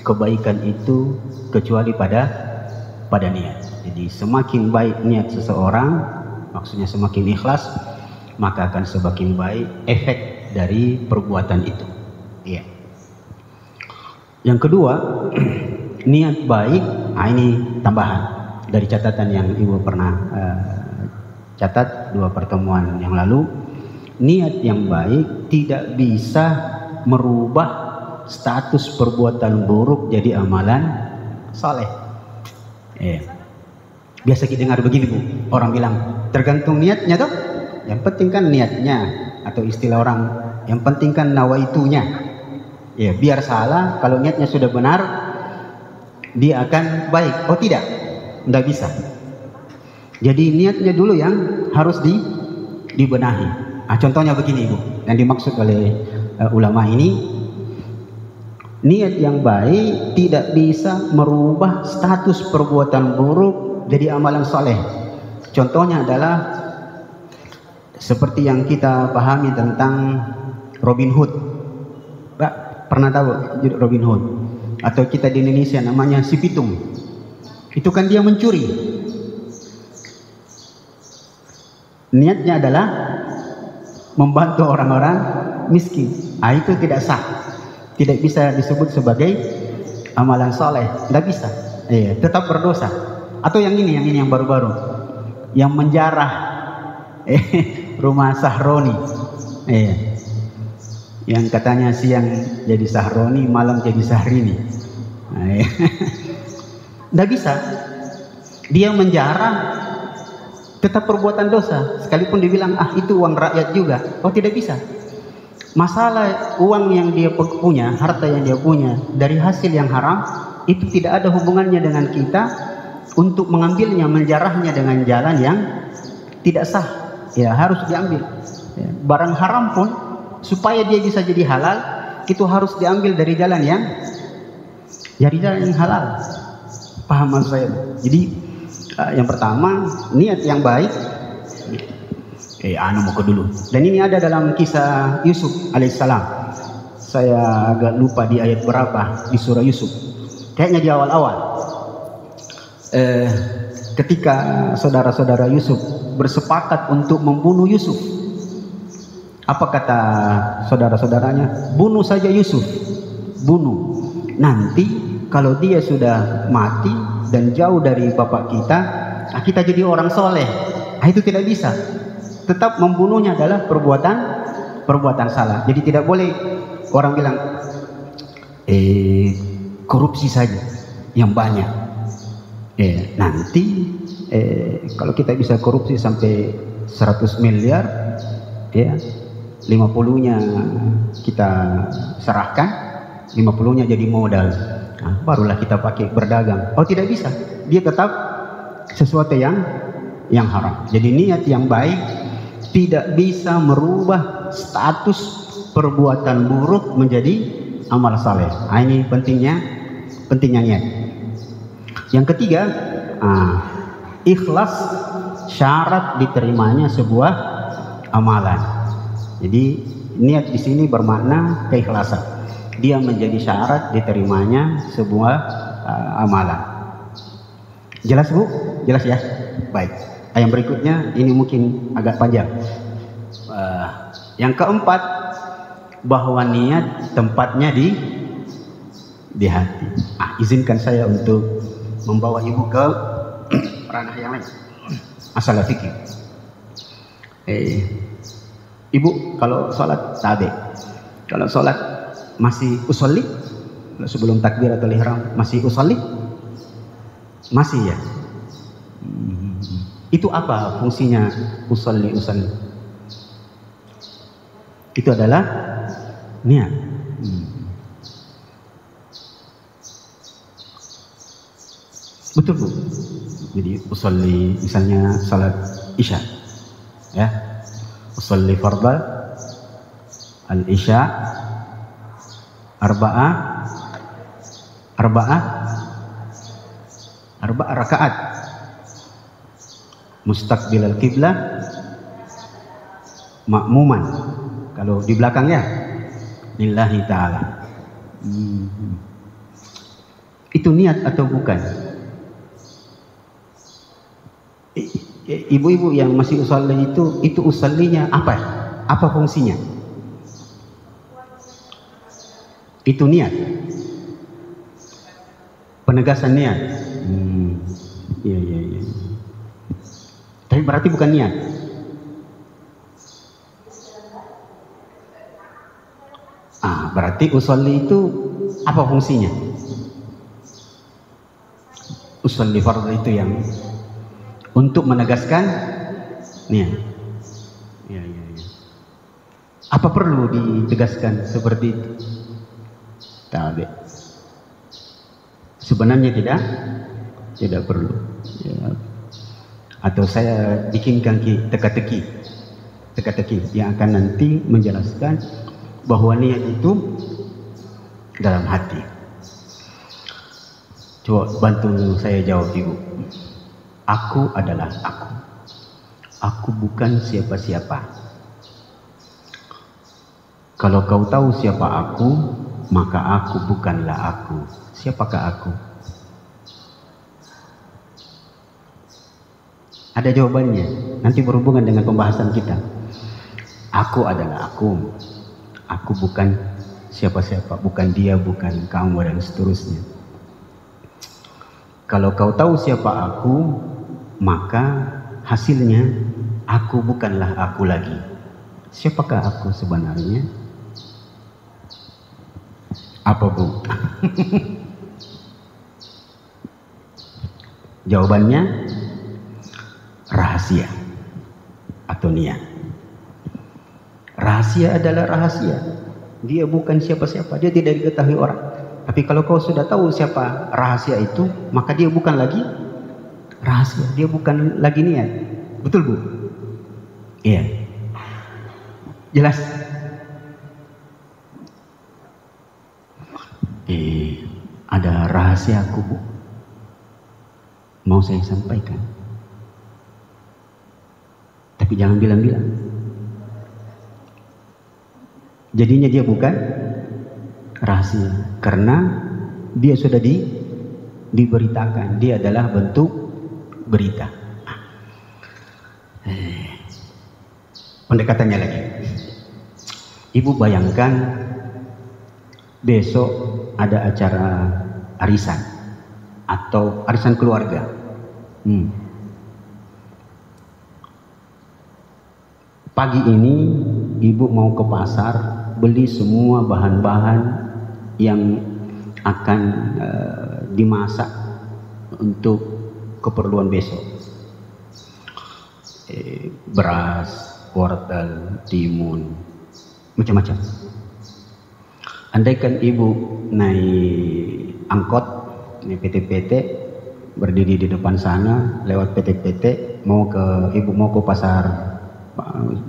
kebaikan itu kecuali pada niat. Jadi semakin baik niat seseorang, maksudnya semakin ikhlas, maka akan semakin baik efek dari perbuatan itu. Iya. Yang kedua, niat baik, ini tambahan dari catatan yang Ibu pernah catat 2 pertemuan yang lalu. Niat yang baik tidak bisa merubah status perbuatan buruk jadi amalan saleh. Biasa kita dengar begini, Bu. Orang bilang tergantung niatnya toh. Yang penting kan niatnya, atau istilah orang yang penting kan nawaitunya. Ya, biar salah, kalau niatnya sudah benar dia akan baik. Oh tidak, tidak bisa. Jadi niatnya dulu yang harus dibenahi. Contohnya begini, Bu, yang dimaksud oleh ulama ini, niat yang baik tidak bisa merubah status perbuatan buruk jadi amalan soleh. Contohnya adalah seperti yang kita pahami tentang Robin Hood. Pernah tahu Robin Hood? Atau kita di Indonesia namanya si Pitung. Itu kan dia mencuri. Niatnya adalah membantu orang-orang miskin. Itu tidak sah, tidak bisa disebut sebagai amalan soleh, tidak bisa. Tetap berdosa. Atau yang ini yang baru-baru, yang menjarah rumah Sahroni, yang katanya siang jadi Sahroni, malam jadi Sahrini. Tidak bisa. Dia menjarah, tetap perbuatan dosa, sekalipun dibilang itu uang rakyat juga. Oh tidak bisa. Masalah uang yang dia punya, harta yang dia punya dari hasil yang haram, itu tidak ada hubungannya dengan kita untuk mengambilnya, menjarahnya dengan jalan yang tidak sah. Ya harus diambil. Barang haram pun supaya dia bisa jadi halal, itu harus diambil dari jalan yang halal. Paham maksud saya? Jadi yang pertama, niat yang baik. Mau ke dulu. Dan ini ada dalam kisah Yusuf alaihissalam. Saya agak lupa di ayat berapa di surah Yusuf. Kayaknya di awal-awal. Ketika saudara-saudara Yusuf bersepakat untuk membunuh Yusuf. Apa kata saudara-saudaranya? Bunuh saja Yusuf. Bunuh. Nanti kalau dia sudah mati dan jauh dari bapak kita, kita jadi orang soleh. Itu tidak bisa. Tetap membunuhnya adalah perbuatan salah. Jadi tidak boleh orang bilang korupsi saja yang banyak. Nanti kalau kita bisa korupsi sampai 100 miliar, 50-nya kita serahkan, 50-nya jadi modal. Barulah kita pakai berdagang. Oh tidak bisa. Dia tetap sesuatu yang haram. Jadi niat yang baik tidak bisa merubah status perbuatan buruk menjadi amal saleh. Ini pentingnya niat. Yang ketiga, ikhlas syarat diterimanya sebuah amalan. Jadi niat di sini bermakna keikhlasan. Dia menjadi syarat diterimanya sebuah amalan. Jelas, Bu? Jelas ya? Baik. Yang berikutnya ini mungkin agak panjang. Yang keempat, bahwa niat tempatnya di hati. Izinkan saya untuk membawa Ibu ke ranah yang lain. Masalah fikih. Ibu kalau sholat tabe, kalau sholat masih usolli, sebelum takbir atau ihram masih usolli, masih ya. Itu apa fungsinya usolli? Itu adalah niat. Betul, Bu. Jadi usolli misalnya salat isya, ya, usolli fardhu al-isya arba'ah rakaat mustaqbil al-qiblah makmuman. Kalau di belakangnya lillahi ta'ala. Itu niat atau bukan? Ibu-ibu yang masih usolli itu usollinya apa? Apa fungsinya? Itu niat. Penegasan niat. Iya. Tapi berarti bukan niat. Berarti usolli itu apa fungsinya? Usolli fardhu itu yang untuk menegaskan niat. Iya. Apa perlu ditegaskan seperti itu? Tabe. Sebenarnya tidak perlu. Ya. Atau saya bikinkan teka-teki yang akan nanti menjelaskan bahwa niat itu dalam hati. Coba bantu saya jawab, Ibu. Aku adalah aku. Aku bukan siapa-siapa. Kalau kau tahu siapa aku, maka aku bukanlah aku. Siapakah aku? Ada jawabannya. Nanti berhubungan dengan pembahasan kita. Aku adalah aku. Aku bukan siapa-siapa. Bukan dia, bukan kamu, dan seterusnya. Kalau kau tahu siapa aku, maka hasilnya aku bukanlah aku lagi. Siapakah aku sebenarnya? Apa, Bu? Jawabannya rahasia atau niat. Rahasia adalah rahasia. Dia bukan siapa-siapa, dia tidak diketahui orang. Tapi kalau kau sudah tahu siapa rahasia itu, maka dia bukan lagi rahasia, dia bukan lagi niat. Betul, Bu? Iya. Jelas? Ada rahasia aku, Bu. Mau saya sampaikan. Tapi jangan bilang-bilang. Jadinya dia bukan rahasia, karena dia sudah diberitakan. Dia adalah bentuk berita. Pendekatannya lagi. Ibu bayangkan besok ada acara arisan atau arisan keluarga. Pagi ini ibu mau ke pasar beli semua bahan-bahan yang akan dimasak untuk keperluan besok. Beras, wortel, timun, macam-macam. Andaikan ibu naik angkot, naik PT-PT, berdiri di depan sana, lewat PT-PT, ibu mau ke pasar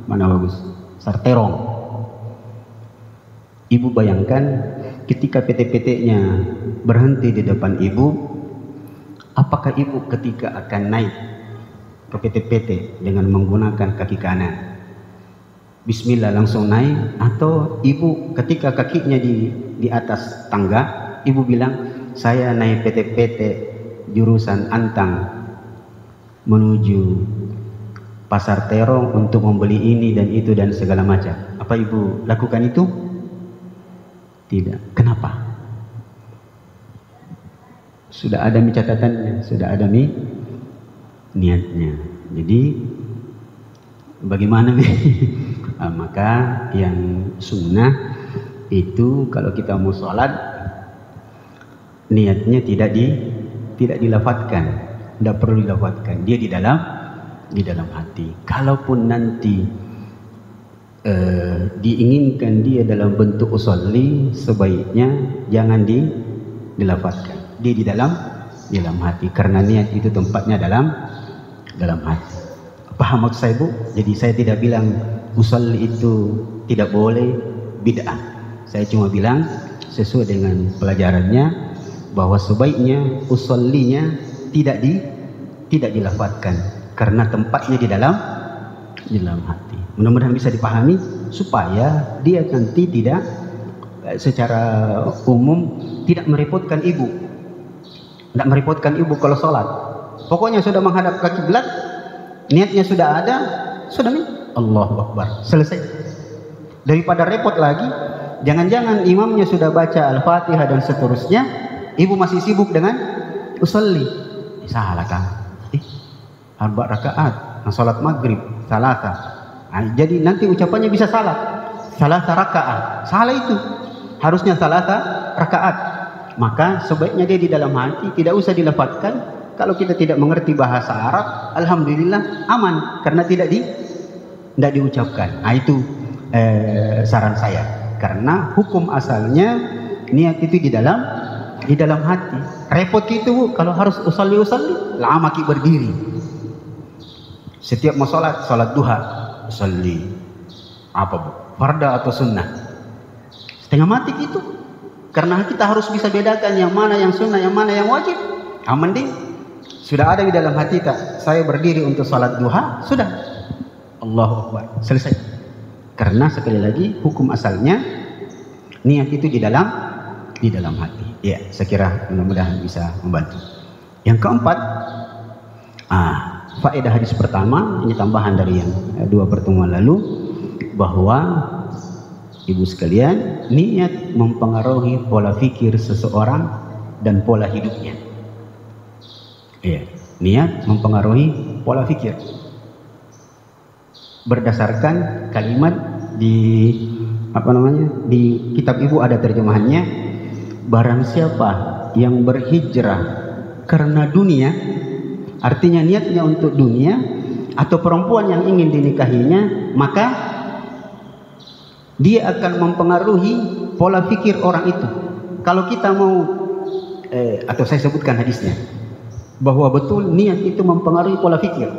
mana bagus? Pasar Terong. Ibu bayangkan ketika PT-PT-nya berhenti di depan ibu, apakah ibu ketika akan naik ke PT-PT dengan menggunakan kaki kanan, bismillah langsung naik, atau ibu ketika kakinya di atas tangga, ibu bilang saya naik PT-PT jurusan Antang menuju Pasar Terong untuk membeli ini dan itu dan segala macam. Apa ibu lakukan itu? Tidak. Kenapa? Sudah ada catatannya, sudah ada niatnya. Jadi bagaimana nih? Maka yang sunnah itu kalau kita mau sholat, niatnya tidak dilafadzkan, tidak perlu dilafadzkan. Dia di dalam hati. Kalaupun nanti diinginkan dia dalam bentuk usolli, sebaiknya jangan dilafadzkan. Dia di dalam hati, karena niat itu tempatnya dalam hati. Paham maksud saya, Bu? Jadi saya tidak bilang usolli itu tidak boleh, bid'ah. Saya cuma bilang sesuai dengan pelajarannya bahwa sebaiknya usollinya tidak dilafadzkan, karena tempatnya di dalam hati. Mudah-mudahan bisa dipahami supaya dia nanti tidak secara umum tidak merepotkan ibu. Tidak merepotkan ibu kalau sholat. Pokoknya sudah menghadap ke kiblat, niatnya sudah ada, sudah nih, Allahu Akbar, selesai. Daripada repot lagi, jangan-jangan imamnya sudah baca Al-Fatihah dan seterusnya, ibu masih sibuk dengan usolli. Salah kan? 4 rakaat, sholat maghrib, salasa. Jadi nanti ucapannya bisa salah. Salasa rakaat, salah itu. Harusnya salasa rakaat. Maka sebaiknya dia di dalam hati, tidak usah dilafadzkan. Kalau kita tidak mengerti bahasa Arab, alhamdulillah aman karena tidak diucapkan. Itu saran saya. Karena hukum asalnya niat itu di dalam hati. Repot itu kalau harus usalli lama ki berdiri. Setiap mau sholat duha, usalli apa bu? Farda atau sunnah? Setengah mati itu. Karena kita harus bisa bedakan yang mana yang sunnah, yang mana yang wajib. Mending sudah ada di dalam hati tak, saya berdiri untuk sholat duha, sudah, Allahu Akbar, selesai. Karena sekali lagi hukum asalnya niat itu di dalam hati. Ya, saya kira mudah-mudahan bisa membantu. Yang keempat, faedah hadis pertama, ini tambahan dari yang 2 pertemuan lalu, bahwa ibu sekalian, niat mempengaruhi pola pikir seseorang dan pola hidupnya. Ya, niat mempengaruhi pola pikir. Berdasarkan kalimat di di kitab ibu ada terjemahannya, barang siapa yang berhijrah karena dunia, artinya niatnya untuk dunia, atau perempuan yang ingin dinikahinya, maka dia akan mempengaruhi pola pikir orang itu. Kalau kita mau atau saya sebutkan hadisnya, bahwa betul niat itu mempengaruhi pola pikir.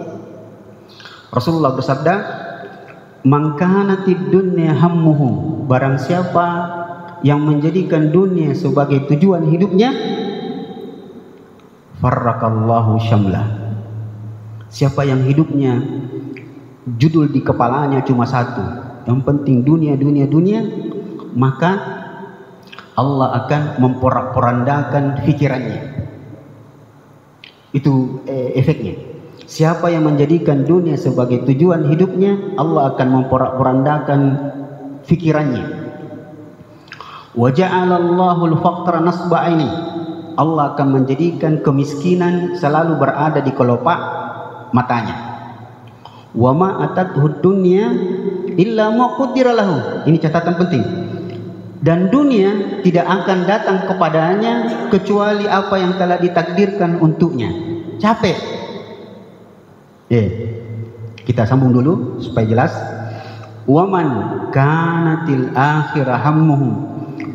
Rasulullah bersabda, "Man kanatid dunya hammuhu", barang siapa yang menjadikan dunia sebagai tujuan hidupnya, farraqallahu syamlah. Siapa yang hidupnya judul di kepalanya cuma satu, yang penting dunia, maka Allah akan memporak-porandakan pikirannya. Itu efeknya. Siapa yang menjadikan dunia sebagai tujuan hidupnya, Allah akan memporak-porandakan pikirannya. Wa ja'alallahu al-faqra nasba'aini. Allah akan menjadikan kemiskinan selalu berada di kelopak matanya. Wa ma atathu dunya illa ma qaddara lahu. Ini catatan penting. Dan dunia tidak akan datang kepadanya kecuali apa yang telah ditakdirkan untuknya. Capek. Kita sambung dulu supaya jelas. Waman kanatil akhirah hammuhu,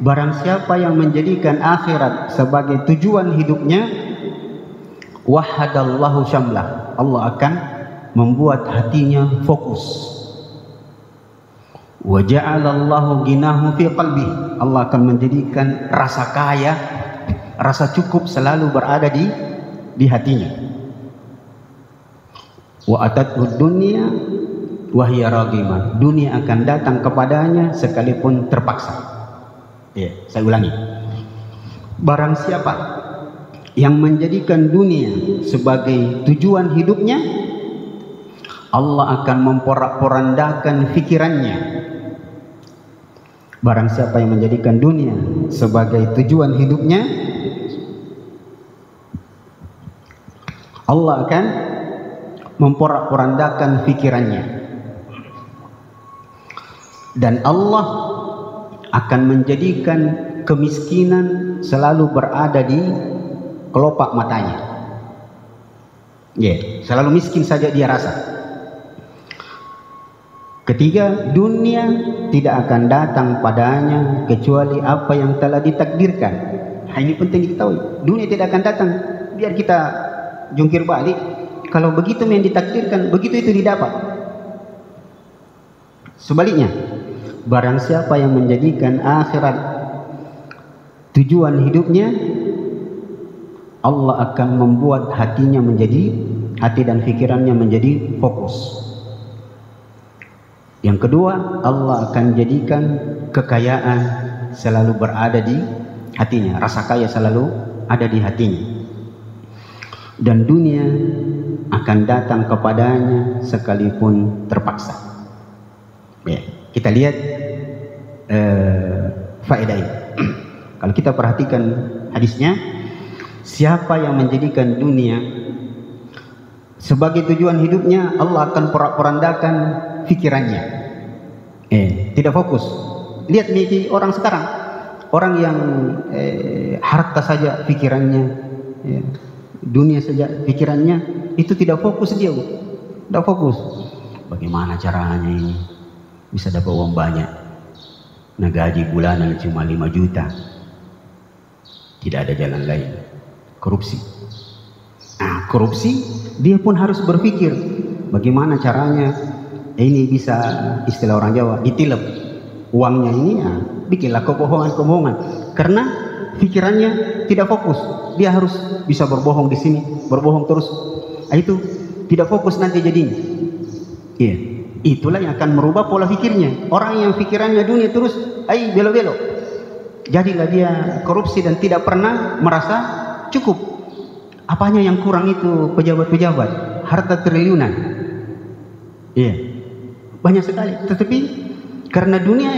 barang siapa yang menjadikan akhirat sebagai tujuan hidupnya, wahadallahu syamlah, Allah akan membuat hatinya fokus. Wa ja'alallahu ginahu fi qalbi, Allah akan menjadikan rasa kaya, rasa cukup selalu berada di hatinya. Wa atathu dunya wa hiya raghimah, dunia akan datang kepadanya sekalipun terpaksa. Saya ulangi. Barang siapa yang menjadikan dunia sebagai tujuan hidupnya, Allah akan memporak-porandakan pikirannya. Barang siapa yang menjadikan dunia sebagai tujuan hidupnya, Allah akan memporak-porandakan pikirannya. Dan Allah akan menjadikan kemiskinan selalu berada di kelopak matanya. Selalu miskin saja dia rasa. Ketiga, dunia tidak akan datang padanya kecuali apa yang telah ditakdirkan. Ini penting diketahui. Dunia tidak akan datang biar kita jungkir balik. Kalau begitu yang ditakdirkan, begitu itu didapat. Sebaliknya, barang siapa yang menjadikan akhirat tujuan hidupnya, Allah akan membuat hati dan pikirannya menjadi fokus. Yang kedua, Allah akan jadikan kekayaan selalu berada di hatinya, rasa kaya selalu ada di hatinya. dan dunia akan datang kepadanya sekalipun terpaksa. Ya, kita lihat faedah ini. Kalau kita perhatikan hadisnya, siapa yang menjadikan dunia sebagai tujuan hidupnya, Allah akan porak-porandakan pikirannya. Tidak fokus. Lihat nih orang sekarang, orang yang harta saja pikirannya, dunia saja pikirannya, itu tidak fokus dia, tidak fokus. Bagaimana caranya ini bisa dapat uang banyak? Nah, gaji bulanan cuma 5 juta. Tidak ada jalan lain. Korupsi. Nah, korupsi dia pun harus berpikir bagaimana caranya ini bisa, istilah orang Jawa, ditilep uangnya ini. Bikinlah kebohongan-kebohongan karena pikirannya tidak fokus. Dia harus bisa berbohong di sini, berbohong terus. Itu tidak fokus nanti jadinya. Iya, itulah yang akan merubah pola pikirnya. Orang yang pikirannya dunia terus, belok-belok. Jadilah dia korupsi dan tidak pernah merasa cukup. Apanya yang kurang itu pejabat-pejabat, harta triliunan. Iya, banyak sekali. Tetapi karena dunia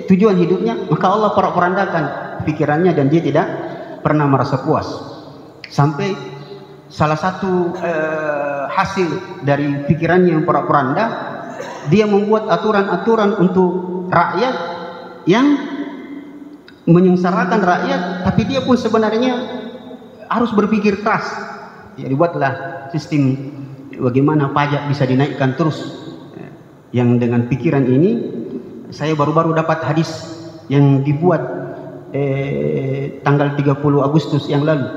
tujuan hidupnya, maka Allah porak-porandakan pikirannya dan dia tidak pernah merasa puas. Sampai salah satu hasil dari pikirannya yang porak-poranda, dia membuat aturan-aturan untuk rakyat yang menyengsarakan rakyat, tapi dia pun sebenarnya harus berpikir keras. Ya, dibuatlah sistem bagaimana pajak bisa dinaikkan terus. Yang dengan pikiran ini, saya baru-baru dapat hadis yang dibuat tanggal 30 Agustus yang lalu.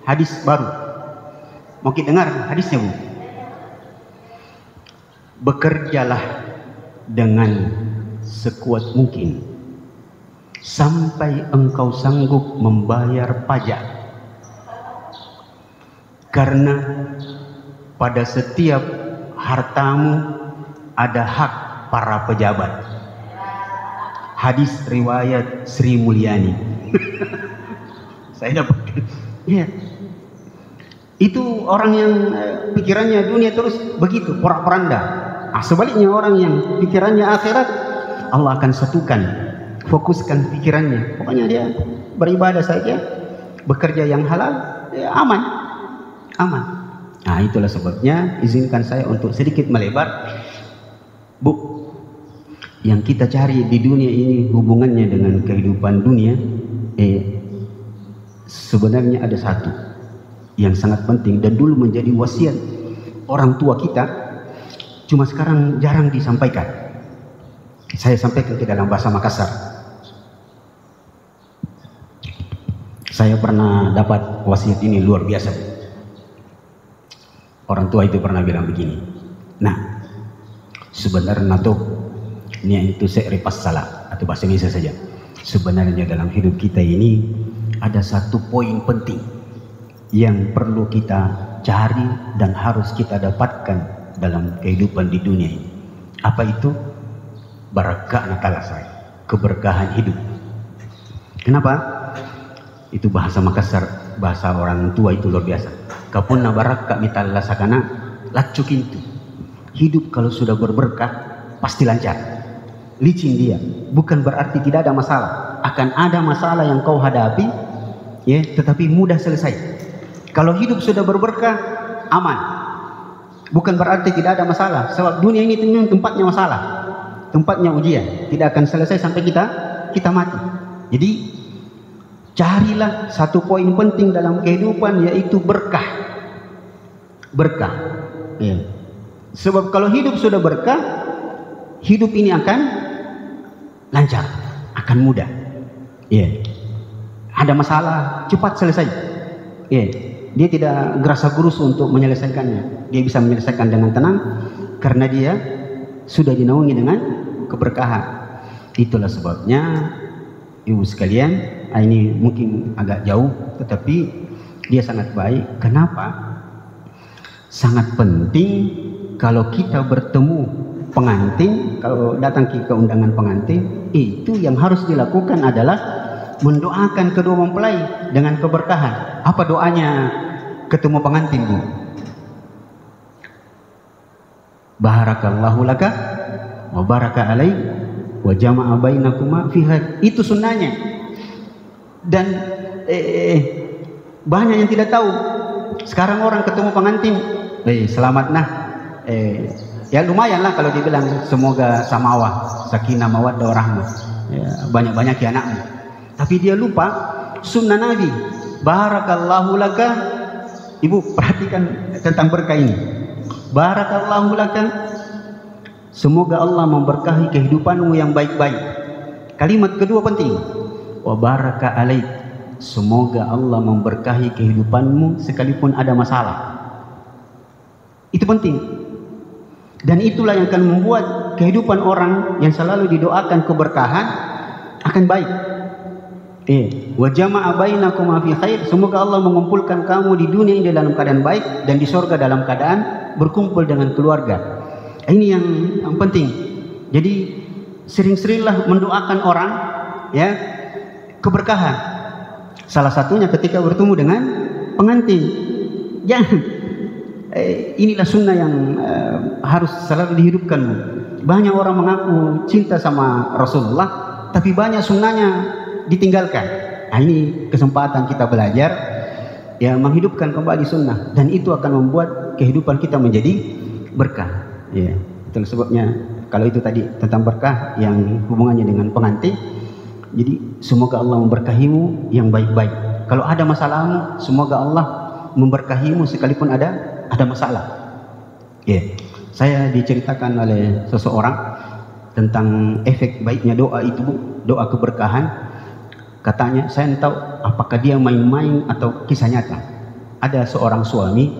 Hadis baru. Mau kita dengar hadisnya, Bu? Bekerjalah dengan sekuat mungkin sampai engkau sanggup membayar pajak, karena pada setiap hartamu ada hak para pejabat. Hadis riwayat Sri Mulyani. Saya dapat. Ya. Itu orang yang pikirannya dunia terus begitu, porak-poranda. Sebaliknya orang yang pikirannya akhirat, Allah akan satukan, fokuskan pikirannya. Pokoknya dia beribadah saja, bekerja yang halal, ya aman. Aman. Nah, itulah sebabnya izinkan saya untuk sedikit melebar. Bu, yang kita cari di dunia ini hubungannya dengan kehidupan dunia, sebenarnya ada satu yang sangat penting dan dulu menjadi wasiat orang tua kita, cuma sekarang jarang disampaikan. Saya sampaikan ke dalam bahasa Makassar. Saya pernah dapat wasiat ini luar biasa. Orang tua itu pernah bilang begini, nah sebenarnya tuh ini itu se'ripas salah atau bahasa Indonesia saja. Sebenarnya dalam hidup kita ini ada satu poin penting yang perlu kita cari dan harus kita dapatkan dalam kehidupan di dunia ini. Apa itu? Barakah nakala saya, keberkahan hidup. Kenapa? Itu bahasa Makassar, bahasa orang tua itu luar biasa. Kapunna barakah mitalla sakana lacukin itu. Hidup kalau sudah berberkah pasti lancar. Licin dia, bukan berarti tidak ada masalah. Akan ada masalah yang kau hadapi, ya, tetapi mudah selesai. Kalau hidup sudah berberkah, aman. Bukan berarti tidak ada masalah. Sebab dunia ini tempatnya masalah, tempatnya ujian. Tidak akan selesai sampai kita mati. Jadi carilah satu poin penting dalam kehidupan, yaitu berkah. Berkah. Ya. Sebab kalau hidup sudah berkah, hidup ini akan lancar, akan mudah. Ya. Ada masalah, cepat selesai. Ya. Dia tidak gerasa gerus untuk menyelesaikannya. Dia bisa menyelesaikan dengan tenang karena dia sudah dinaungi dengan keberkahan. Itulah sebabnya ibu sekalian, ini mungkin agak jauh, tetapi dia sangat baik. Kenapa? Sangat penting kalau kita bertemu pengantin, kalau datang ke undangan pengantin, itu yang harus dilakukan adalah mendoakan kedua mempelai dengan keberkahan. Apa doanya ketemu pengantin, Bu. Barakallahu laka wa baraka alaik wa jama'a bainakuma fi khair. Itu sunnahnya. Dan banyak yang tidak tahu. Sekarang orang ketemu pengantin, selamat nah. Ya lumayan lah kalau dibilang semoga samawah, sakinah mawaddah warahmah. Ya, banyak-banyak ya anakmu. Tapi dia lupa sunnah Nabi. Barakallahu laka. Ibu perhatikan tentang berkah ini. Barakallahu laka. Semoga Allah memberkahi kehidupanmu yang baik-baik. Kalimat kedua penting. Wa baraka alaik. Semoga Allah memberkahi kehidupanmu sekalipun ada masalah. Itu penting. Dan itulah yang akan membuat kehidupan orang yang selalu didoakan keberkahan akan baik. Wa jama'a bainakum fi khair. Semoga Allah mengumpulkan kamu di dunia ini dalam keadaan baik dan di surga dalam keadaan berkumpul dengan keluarga. Ini yang penting. Jadi sering-seringlah mendoakan orang ya keberkahan. Salah satunya ketika bertemu dengan pengantin. Jangan inilah sunnah yang harus selalu dihidupkan. Banyak orang mengaku cinta sama Rasulullah, tapi banyak sunnahnya ditinggalkan. Nah, ini kesempatan kita belajar ya menghidupkan kembali sunnah, dan itu akan membuat kehidupan kita menjadi berkah. Ya, itu sebabnya kalau itu tadi tentang berkah yang hubungannya dengan pengantin. Jadi semoga Allah memberkahimu yang baik-baik. Kalau ada masalahmu, semoga Allah memberkahimu sekalipun ada masalah. Ya, saya diceritakan oleh seseorang tentang efek baiknya doa itu, doa keberkahan. Katanya, saya tidak tahu apakah dia main-main atau kisah nyata. Ada seorang suami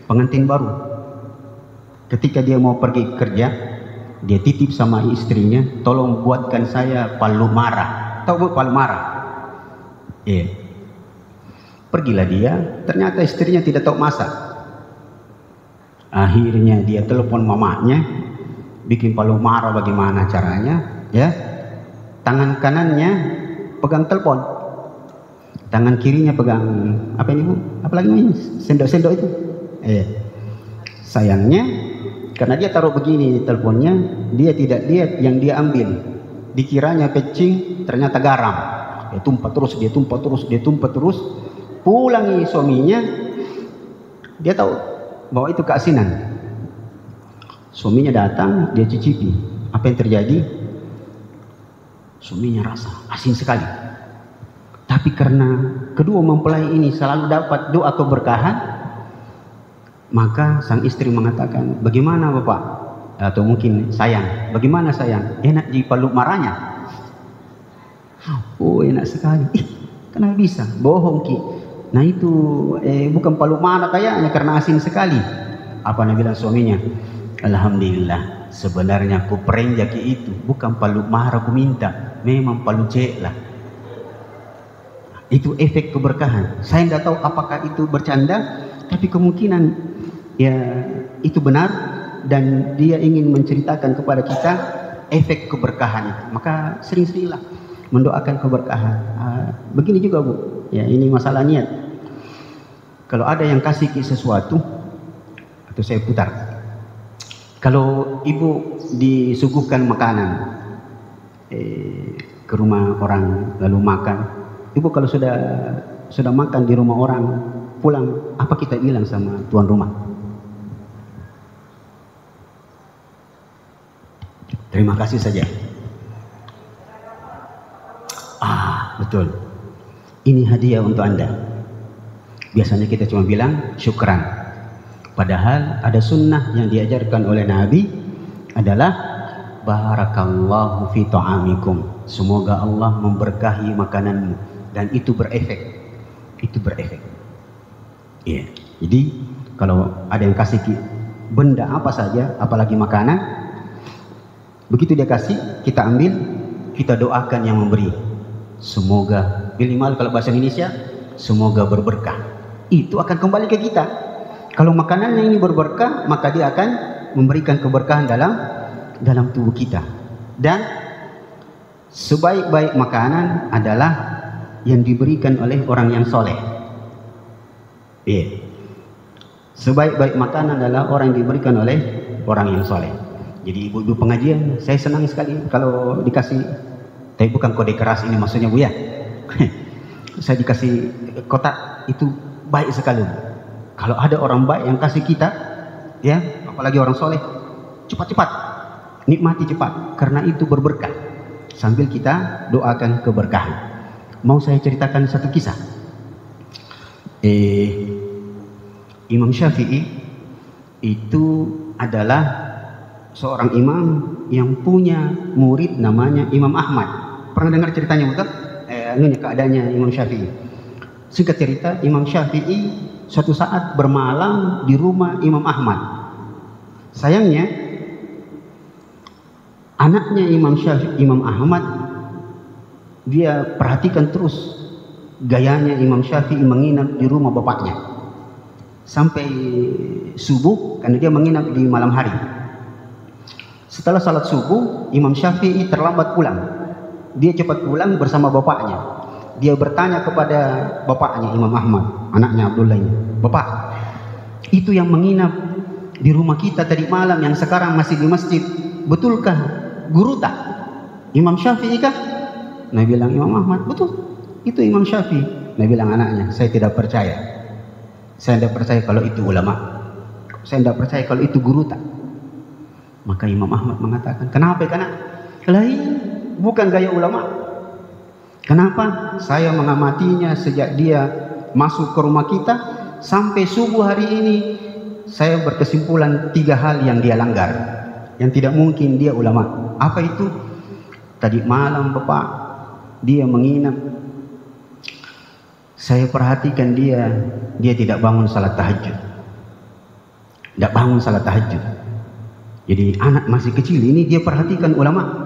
pengantin baru. Ketika dia mau pergi kerja, dia titip sama istrinya, tolong buatkan saya palu marah. Tahu Bu palu marah? Iya. Pergilah dia, ternyata istrinya tidak tahu masak. Akhirnya dia telepon mamanya, bikin palu marah bagaimana caranya, ya. Tangan kanannya pegang telepon, tangan kirinya pegang apa ini Bu? Apalagi ini sendok-sendok itu. Sayangnya karena dia taruh begini teleponnya, dia tidak lihat yang dia ambil. Dikiranya pecing, ternyata garam. Dia tumpah terus, dia tumpah terus, dia tumpah terus. Pulangi suaminya, dia tahu bahwa itu keasinan. Suaminya datang, dia cicipi. Apa yang terjadi? Suaminya rasa asin sekali. Tapi karena kedua mempelai ini selalu dapat doa keberkahan, maka sang istri mengatakan, bagaimana Bapak? Atau mungkin sayang, bagaimana sayang? Enak di palu marahnya? Oh enak sekali. Kenapa bisa? Bohong Ki. Nah itu bukan palu marah kayaknya karena asin sekali. Apa dia bilang suaminya? Alhamdulillah, sebenarnya ku perenjaki itu bukan palu marah ku minta, memang palu cek lah. Itu efek keberkahan. Saya tidak tahu apakah itu bercanda, tapi kemungkinan ya itu benar, dan dia ingin menceritakan kepada kita efek keberkahan itu. Maka sering-seringlah mendoakan keberkahan. Begini juga Bu, ya ini masalah niat. Kalau ada yang kasih sesuatu, atau saya putar, kalau ibu disuguhkan makanan ke rumah orang lalu makan, ibu kalau sudah makan di rumah orang, pulang apa kita bilang sama tuan rumah? Terima kasih saja. Betul. Ini hadiah untuk Anda. Biasanya kita cuma bilang syukran. Padahal ada sunnah yang diajarkan oleh Nabi adalah barakallahu fi ta'amikum. Semoga Allah memberkahi makananmu, dan itu berefek. Itu berefek. Iya. Jadi kalau ada yang kasih benda apa saja, apalagi makanan, begitu dia kasih, kita ambil, kita doakan yang memberi. Semoga, minimal kalau bahasa Indonesia, semoga berberkah. Itu akan kembali ke kita. Kalau makanannya ini berberkah, maka dia akan memberikan keberkahan dalam tubuh kita. Dan sebaik-baik makanan adalah yang diberikan oleh orang yang soleh. Iya. Sebaik-baik makanan adalah orang yang diberikan oleh orang yang soleh. Jadi ibu-ibu pengajian, saya senang sekali kalau dikasih, tapi bukan kode keras ini maksudnya Bu ya. Saya dikasih kotak itu baik sekali. Kalau ada orang baik yang kasih kita, ya, apalagi orang soleh, cepat-cepat, nikmati cepat, karena itu berberkah. Sambil kita doakan keberkahan. Mau saya ceritakan satu kisah. Imam Syafi'i itu adalah seorang imam yang punya murid namanya Imam Ahmad. Pernah dengar ceritanya betul? Keadaannya Imam Syafi'i. Singkat cerita, Imam Syafi'i suatu saat bermalam di rumah Imam Ahmad. Sayangnya anaknya Imam Ahmad, dia perhatikan terus gayanya Imam Syafi'i menginap di rumah bapaknya sampai subuh, karena dia menginap di malam hari. Setelah salat subuh, Imam Syafi'i terlambat pulang. Dia cepat pulang bersama bapaknya. Dia bertanya kepada bapaknya, Imam Ahmad, anaknya Abdullah ini, "Bapak, itu yang menginap di rumah kita tadi malam yang sekarang masih di masjid, betulkah guru tak? Imam Syafi'i kah?" Nah bilang Imam Ahmad, "Betul, itu Imam Syafi'i." Nah bilang anaknya, "Saya tidak percaya. Saya tidak percaya kalau itu ulama. Saya tidak percaya kalau itu guru tak." Maka Imam Ahmad mengatakan, "Kenapa karena lain bukan gaya ulama. Kenapa? Saya mengamatinya sejak dia masuk ke rumah kita sampai subuh hari ini. Saya berkesimpulan 3 hal yang dia langgar, yang tidak mungkin dia ulama. Apa itu? Tadi malam Bapak, dia menginap. Saya perhatikan dia tidak bangun salat tahajud. Tidak bangun salat tahajud. Jadi anak masih kecil ini dia perhatikan ulama.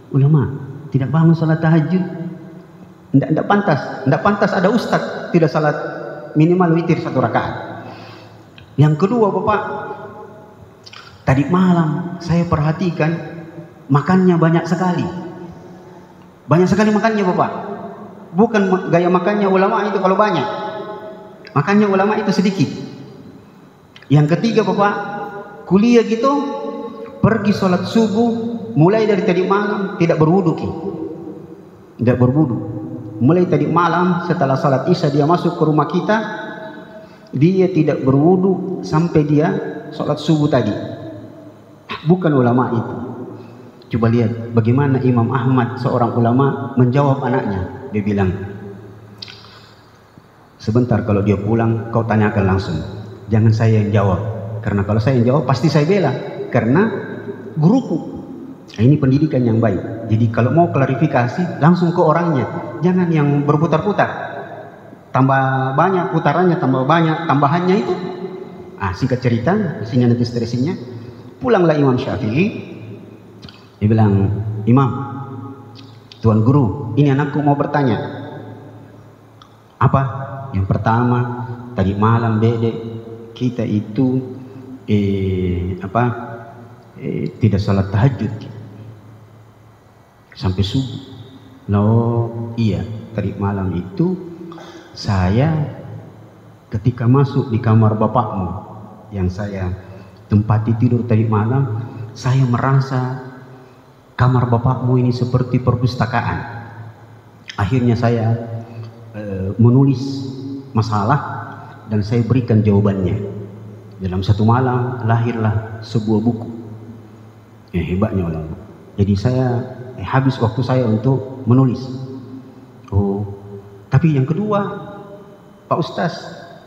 Ulama tidak bangun salat tahajud. Tidak pantas ada ustaz tidak salat minimal witir 1 rakaat. Yang kedua Bapak, tadi malam saya perhatikan makannya banyak sekali. Banyak sekali makannya Bapak. Bukan gaya makannya ulama itu kalau banyak. Makannya ulama itu sedikit. Yang ketiga Bapak, kuliah gitu, pergi sholat subuh, mulai dari tadi malam tidak berwudu. Tidak berwudu. Mulai tadi malam setelah sholat isya dia masuk ke rumah kita, dia tidak berwudu sampai dia sholat subuh tadi. Bukan ulama itu. Coba lihat bagaimana Imam Ahmad seorang ulama menjawab anaknya. Dia bilang, "Sebentar, kalau dia pulang kau tanyakan langsung. Jangan saya yang jawab. Karena kalau saya yang jawab pasti saya bela. Karena guruku." Nah, ini pendidikan yang baik. Jadi kalau mau klarifikasi langsung ke orangnya. Jangan yang berputar-putar. Tambah banyak putarannya, tambah banyak tambahannya itu. Singkat cerita, isinya nanti stresinya. Pulanglah Imam Syafi'i. Dia bilang, "Imam, Tuan Guru, ini anakku mau bertanya." "Apa?" "Yang pertama, tadi malam Dedek kita itu tidak salat tahajud sampai subuh." "Loh, iya, tadi malam itu saya ketika masuk di kamar bapakmu yang saya tempati tidur tadi malam, saya merasa kamar bapakmu ini seperti perpustakaan. Akhirnya saya menulis masalah dan saya berikan jawabannya. Dalam satu malam lahirlah sebuah buku." Hebatnya ulama. Jadi saya habis waktu saya untuk menulis. "Oh, tapi yang kedua, Pak Ustaz,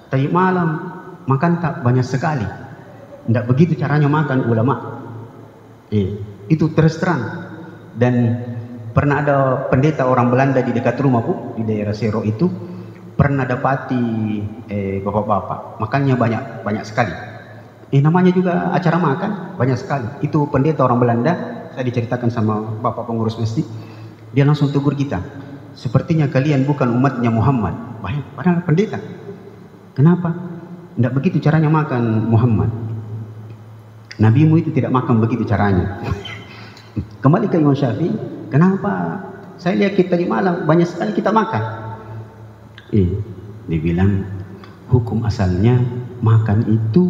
tadi malam makan tak banyak sekali." Tidak begitu caranya makan ulama. Itu terus terang. Dan pernah ada pendeta orang Belanda di dekat rumah Bu, di daerah Sero itu, pernah dapati bapak-bapak makannya banyak sekali. Namanya juga acara makan banyak sekali. Itu pendeta orang Belanda, saya diceritakan sama bapak pengurus masjid. Dia langsung tegur kita, "Sepertinya kalian bukan umatnya Muhammad." Padahal pendeta. "Kenapa?" "Tidak begitu caranya makan Muhammad. Nabimu itu tidak makan begitu caranya." Kembali ke Imam Syafi'i, "Kenapa? Saya lihat kita di malam banyak sekali kita makan." Dia bilang, hukum asalnya makan itu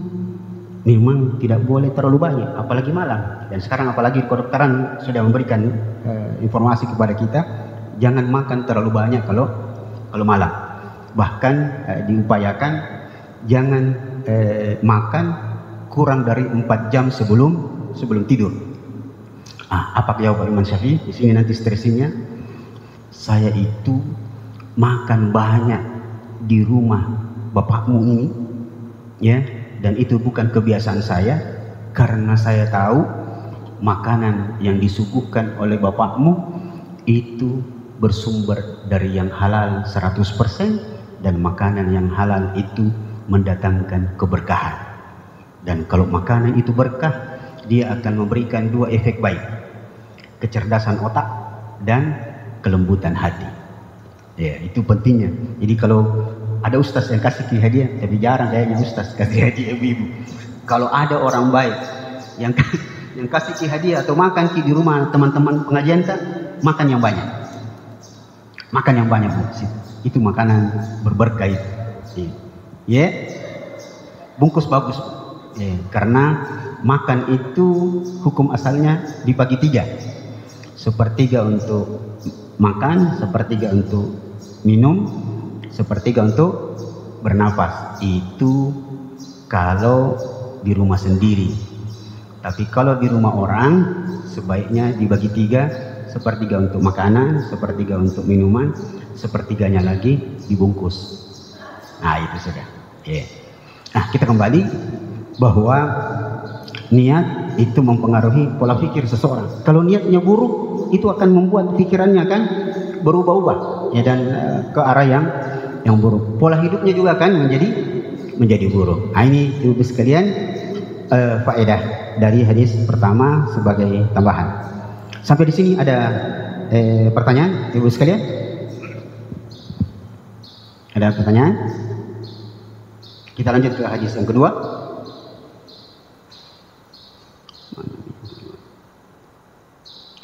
memang tidak boleh terlalu banyak, apalagi malam. Dan sekarang apalagi kedokteran sudah memberikan informasi kepada kita, jangan makan terlalu banyak kalau malam. Bahkan diupayakan jangan makan kurang dari 4 jam sebelum tidur. Apa jawab Imam Syafi'i? Di sini nanti stressingnya, saya itu makan banyak di rumah bapakmu ini, ya. Dan itu bukan kebiasaan saya, karena saya tahu makanan yang disuguhkan oleh bapakmu itu bersumber dari yang halal 100%, dan makanan yang halal itu mendatangkan keberkahan. Dan kalau makanan itu berkah, dia akan memberikan 2 efek baik, kecerdasan otak dan kelembutan hati. Ya, itu pentingnya. Jadi kalau ada ustaz yang kasih hadiah, tapi jarang kayaknya ustaz kasih hadiah ibu-ibu. Kalau ada orang baik yang kasih hadiah atau makan di rumah teman-teman pengajian, makan yang banyak. Makan yang banyak, Bu. Itu makanan berberkah itu. Ya. Bungkus bagus. Ya, karena makan itu hukum asalnya dibagi 3. 1/3 untuk makan, 1/3 untuk minum, 1/3 untuk bernafas. Itu kalau di rumah sendiri. Tapi kalau di rumah orang, sebaiknya dibagi 3, 1/3 untuk makanan, 1/3 untuk minuman, 1/3-nya lagi dibungkus. Nah, itu sudah. Yeah. Nah, kita kembali bahwa niat itu mempengaruhi pola pikir seseorang. Kalau niatnya buruk, itu akan membuat pikirannya kan berubah-ubah, ya, dan ke arah yang buruk. Pola hidupnya juga kan menjadi buruk. Nah, ini Ibu sekalian faedah dari hadis pertama sebagai tambahan. Sampai di sini ada pertanyaan Ibu sekalian? Ada pertanyaan? Kita lanjut ke hadis yang kedua.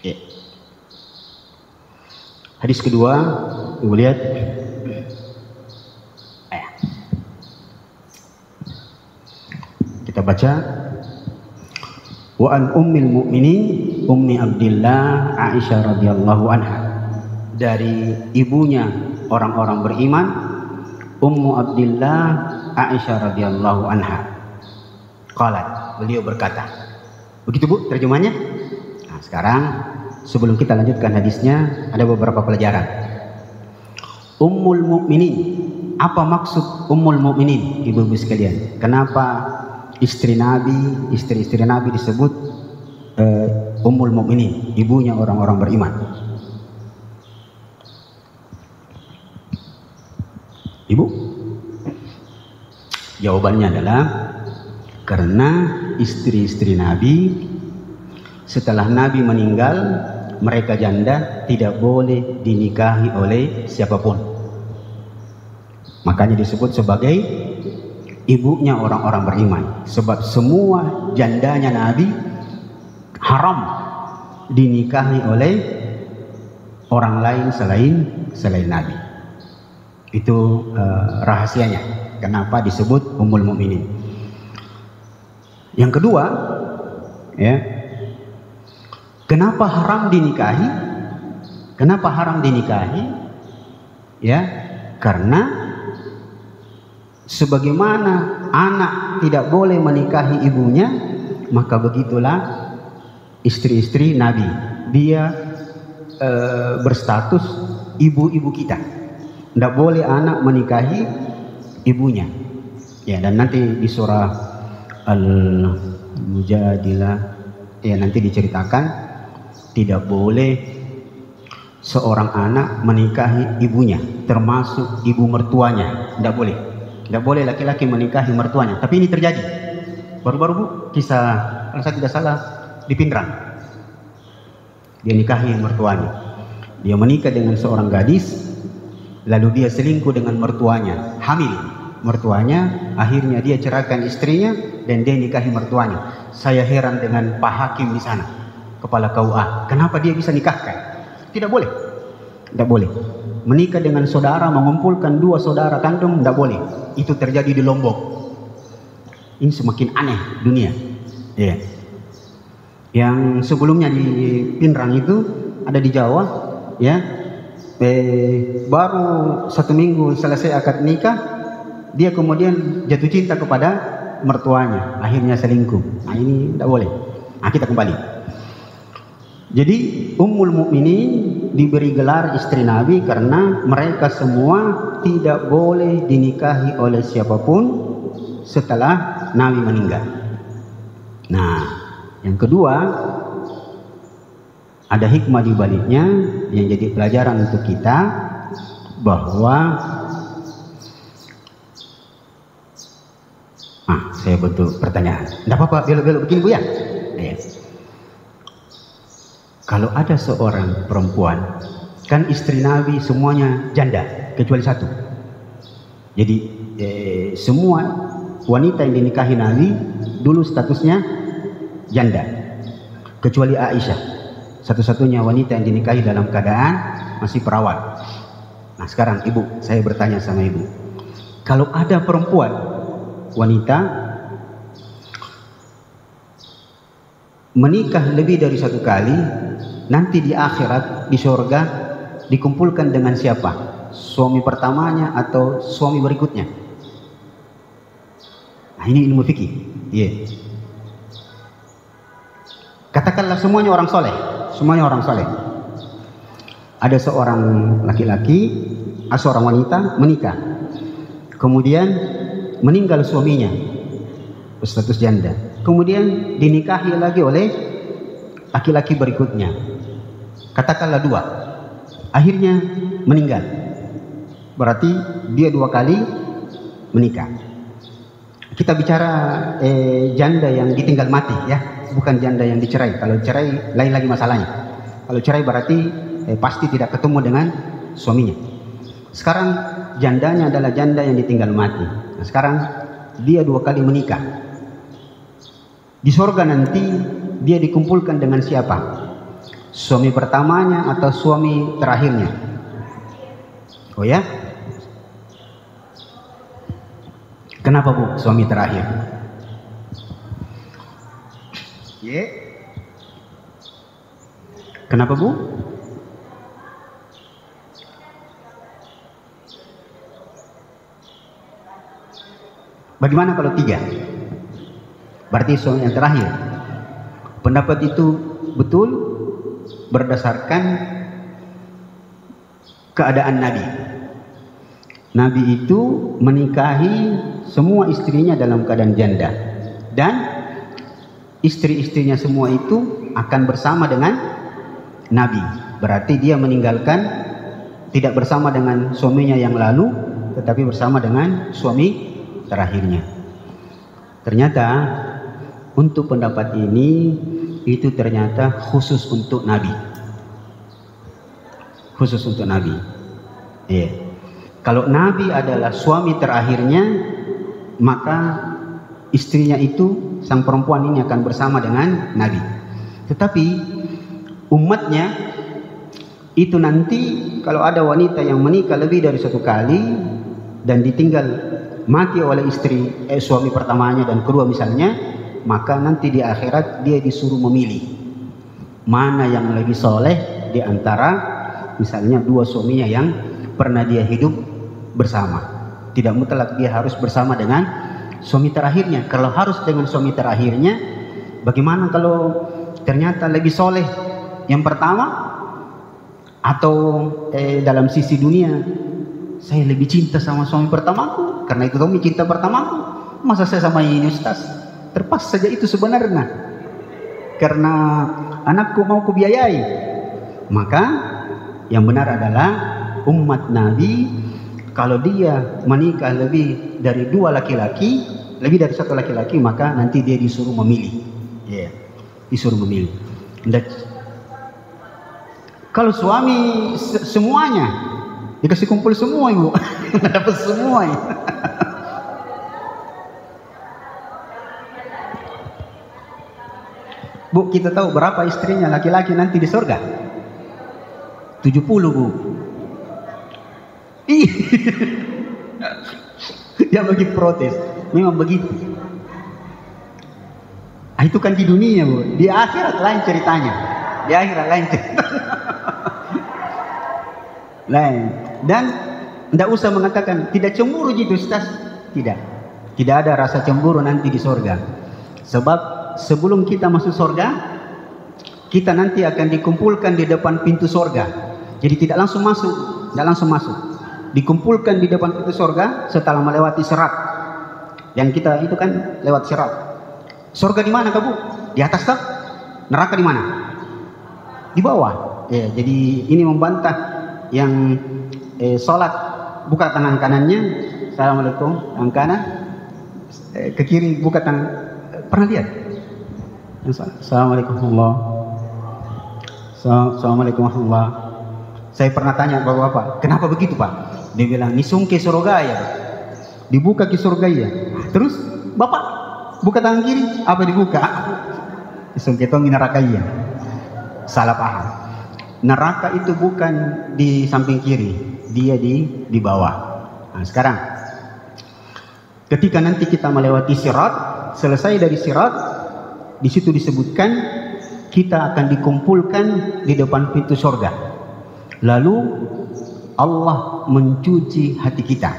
Ya. Hadis kedua, Ibu lihat. Kita baca. Wa an ummil mu'minin ummi Abdillah Aisyah radhiyallahu anha. Dari ibunya orang-orang beriman, Ummu Abdillah Aisyah radhiyallahu anha. Qalat, beliau berkata. Begitu Bu terjemahnya? Nah, sekarang sebelum kita lanjutkan hadisnya, ada beberapa pelajaran. Ummul Mukminin, apa maksud Ummul Mukminin, ibu-ibu sekalian? Kenapa istri Nabi, istri-istri Nabi disebut Ummul Mukminin, ibunya orang-orang beriman? Ibu? Jawabannya adalah karena istri-istri Nabi setelah Nabi meninggal, mereka janda, tidak boleh dinikahi oleh siapapun. Makanya disebut sebagai ibunya orang-orang beriman. Sebab semua jandanya Nabi haram dinikahi oleh orang lain selain Nabi. Itu rahasianya. Kenapa disebut Ummul Mukminin? Yang kedua, ya, kenapa haram dinikahi? Kenapa haram dinikahi? Ya, karena sebagaimana anak tidak boleh menikahi ibunya, maka begitulah istri-istri Nabi. Dia berstatus ibu-ibu kita. Tidak boleh anak menikahi ibunya. Ya, dan nanti di surah Al-Mujadilah, ya, nanti diceritakan tidak boleh seorang anak menikahi ibunya, termasuk ibu mertuanya. Tidak boleh. Tidak boleh laki-laki menikahi mertuanya. Tapi ini terjadi. Baru-baru Bu, kisah, kalau saya tidak salah, di Pindrang. Dia nikahi mertuanya. Dia menikah dengan seorang gadis, lalu dia selingkuh dengan mertuanya, hamil. Mertuanya, akhirnya dia ceraikan istrinya dan dia nikahi mertuanya. Saya heran dengan Pak Hakim di sana, kepala KUA. Kenapa dia bisa nikahkan? Tidak boleh. Tidak boleh. Menikah dengan saudara, mengumpulkan dua saudara kandung, tidak boleh. Itu terjadi di Lombok. Ini semakin aneh dunia. Ya. Yang sebelumnya di Pinrang itu ada di Jawa, ya. Baru 1 minggu selesai akad nikah, dia kemudian jatuh cinta kepada mertuanya, akhirnya selingkuh. Nah, ini tidak boleh. Nah, kita kembali. Jadi Ummul Mukminin diberi gelar istri Nabi karena mereka semua tidak boleh dinikahi oleh siapapun setelah Nabi meninggal. Nah, yang kedua, ada hikmah di baliknya yang jadi pelajaran untuk kita, bahwa saya bentuk pertanyaan. Tidak apa-apa, belok-belok begini Bu ya. Kalau ada seorang perempuan, kan istri Nabi semuanya janda kecuali satu. Jadi semua wanita yang dinikahi Nabi dulu statusnya janda, kecuali Aisyah, satu-satunya wanita yang dinikahi dalam keadaan masih perawan. Nah sekarang ibu, saya bertanya sama ibu, kalau ada perempuan wanita menikah lebih dari 1 kali, nanti di akhirat, di surga, dikumpulkan dengan siapa? Suami pertamanya atau suami berikutnya? Nah ini ilmu fikih. Katakanlah semuanya orang soleh, semuanya orang soleh. Ada seorang laki-laki, seorang wanita menikah, kemudian meninggal suaminya, berstatus janda, kemudian dinikahi lagi oleh laki-laki berikutnya, katakanlah 2, akhirnya meninggal, berarti dia 2 kali menikah. Kita bicara janda yang ditinggal mati ya, bukan janda yang dicerai. Kalau cerai lain lagi masalahnya. Kalau cerai berarti pasti tidak ketemu dengan suaminya. Sekarang jandanya adalah janda yang ditinggal mati. Nah, sekarang dia 2 kali menikah. Di surga nanti dia dikumpulkan dengan siapa? Suami pertamanya atau suami terakhirnya? Oh ya? Kenapa Bu suami terakhir? Kenapa Bu? Bagaimana kalau 3? Berarti suami yang terakhir. Pendapat itu betul berdasarkan keadaan Nabi. Nabi itu menikahi semua istrinya dalam keadaan janda, dan istri-istrinya semua itu akan bersama dengan Nabi. Berarti dia meninggalkan, tidak bersama dengan suaminya yang lalu, tetapi bersama dengan suami terakhirnya. Ternyata untuk pendapat ini itu ternyata khusus untuk Nabi. Khusus untuk Nabi. Kalau Nabi adalah suami terakhirnya, maka istrinya itu, sang perempuan ini akan bersama dengan Nabi. Tetapi umatnya itu nanti kalau ada wanita yang menikah lebih dari 1 kali dan ditinggal mati oleh suami pertamanya dan kedua misalnya, maka nanti di akhirat dia disuruh memilih mana yang lebih soleh di antara misalnya 2 suaminya yang pernah dia hidup bersama. Tidak mutlak dia harus bersama dengan suami terakhirnya. Kalau harus dengan suami terakhirnya, bagaimana kalau ternyata lebih soleh yang pertama? Atau dalam sisi dunia, saya lebih cinta sama suami pertamaku, karena itu suami cinta pertamaku, masa saya sama ini Ustaz? Terpas saja itu sebenarnya, karena anakku mau kubiayai. Maka yang benar adalah umat Nabi, kalau dia menikah lebih dari 2 laki-laki, lebih dari 1 laki-laki, maka nanti dia disuruh memilih. Disuruh memilih. Dan kalau suami semuanya dikasih kumpul semua ibu, dapat semua ya. Bu, kita tahu berapa istrinya laki-laki nanti di surga? 70 Bu. Iya. Dia bagi protes. Memang begitu. Ah, itu kan di dunia, Bu. Di akhirat lain ceritanya. Di akhirat lain cerita. Lain. Dan tidak usah mengatakan tidak cemburu gitu, Ustaz. Tidak. Tidak ada rasa cemburu nanti di sorga. Sebab sebelum kita masuk sorga, kita nanti akan dikumpulkan di depan pintu sorga. Jadi tidak langsung masuk, tidak langsung masuk. Dikumpulkan di depan pintu sorga setelah melewati sirat. Dan kita itu kan lewat sirat. Sorga di mana, Bu? Di atas tak? Neraka di mana? Di bawah. Ya, jadi ini membantah yang sholat buka tangan kanannya, assalamualaikum, tangan kanan, ke kiri buka tangan. Pernah lihat? Assalamualaikum warahmatullahi. Assalamualaikum warahmatullahi. Saya pernah tanya bapak-bapak, kenapa begitu Pak? Dia bilang, nisung ke surga ya, dibuka ke surga ya. Terus bapak buka tangan kiri, apa dibuka? Nisung ke tong neraka ya. Salah paham. Neraka itu bukan di samping kiri, dia di bawah. Nah, sekarang ketika nanti kita melewati sirat, selesai dari sirat, di situ disebutkan kita akan dikumpulkan di depan pintu surga. Lalu Allah mencuci hati kita.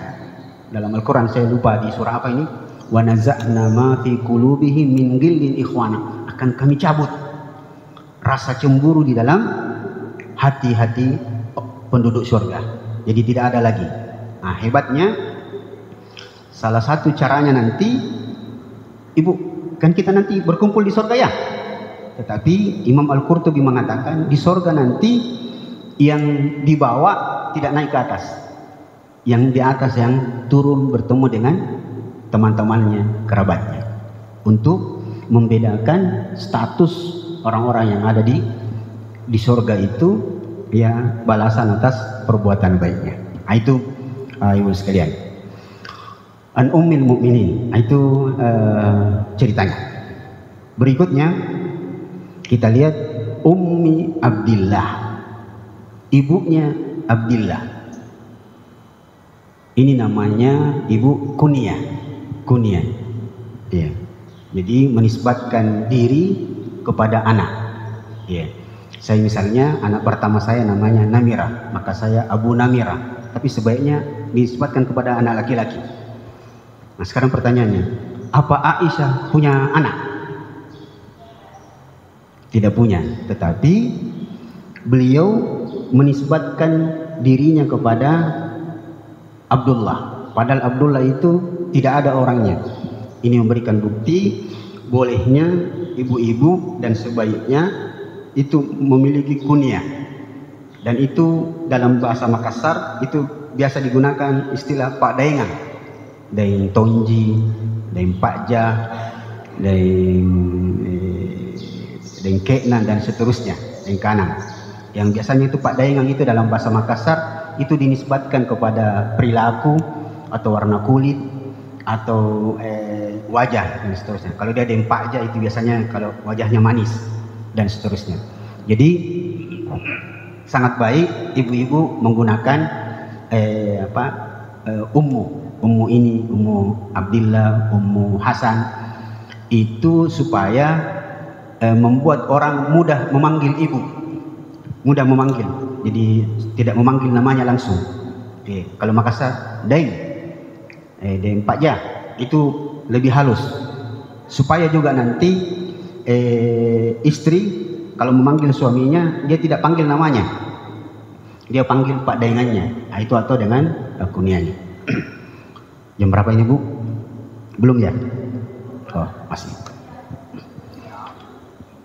Dalam Al-Quran saya lupa di surah apa ini. Wa naza'na ma fi qulubihim min ghillin ikhwana. Akan kami cabut rasa cemburu di dalam hati-hati penduduk surga. Jadi tidak ada lagi. Nah, hebatnya salah satu caranya nanti, Ibu, kan kita nanti berkumpul di surga ya. Tetapi Imam Al-Qurtubi mengatakan di surga nanti yang dibawa tidak naik ke atas. Yang di atas yang turun bertemu dengan teman-temannya, kerabatnya. Untuk membedakan status orang-orang yang ada di surga itu, ya, balasan atas perbuatan baiknya. Nah, itu ibu sekalian. An Ummil Mukminin, itu ceritanya. Berikutnya kita lihat Ummi Abdillah, ibunya Abdillah. Ini namanya ibu kunyah, kunyah. Ya. Jadi menisbatkan diri kepada anak. Ya. Saya misalnya anak pertama saya namanya Namira, maka saya Abu Namira. Tapi sebaiknya dinisbatkan kepada anak laki-laki. Nah, sekarang pertanyaannya, apa Aisyah punya anak? Tidak punya, tetapi beliau menisbatkan dirinya kepada Abdullah. Padahal Abdullah itu tidak ada orangnya. Ini memberikan bukti bolehnya ibu-ibu dan sebaiknya itu memiliki kunyah. Dan itu dalam bahasa Makassar itu biasa digunakan istilah Pak Daengan, Daeng Tonji, Daeng Pakja, Daeng Keknan dan seterusnya, Daeng Kanang. Yang biasanya itu Pak Daengan itu dalam bahasa Makassar itu dinisbatkan kepada perilaku atau warna kulit atau wajah dan seterusnya. Kalau dia Daeng Pakja itu biasanya kalau wajahnya manis dan seterusnya. Jadi sangat baik ibu-ibu menggunakan ummu ini, Ummu Abdillah, Ummu Hasan, itu supaya membuat orang mudah memanggil ibu, mudah memanggil. Jadi tidak memanggil namanya langsung. Kalau Makassar Daeng Pakja itu lebih halus, supaya juga nanti istri kalau memanggil suaminya dia tidak panggil namanya, dia panggil Pak Daengannya. Nah, itu atau dengan kunyahnya. Jam berapa ini Bu? Belum ya? Oh, masih.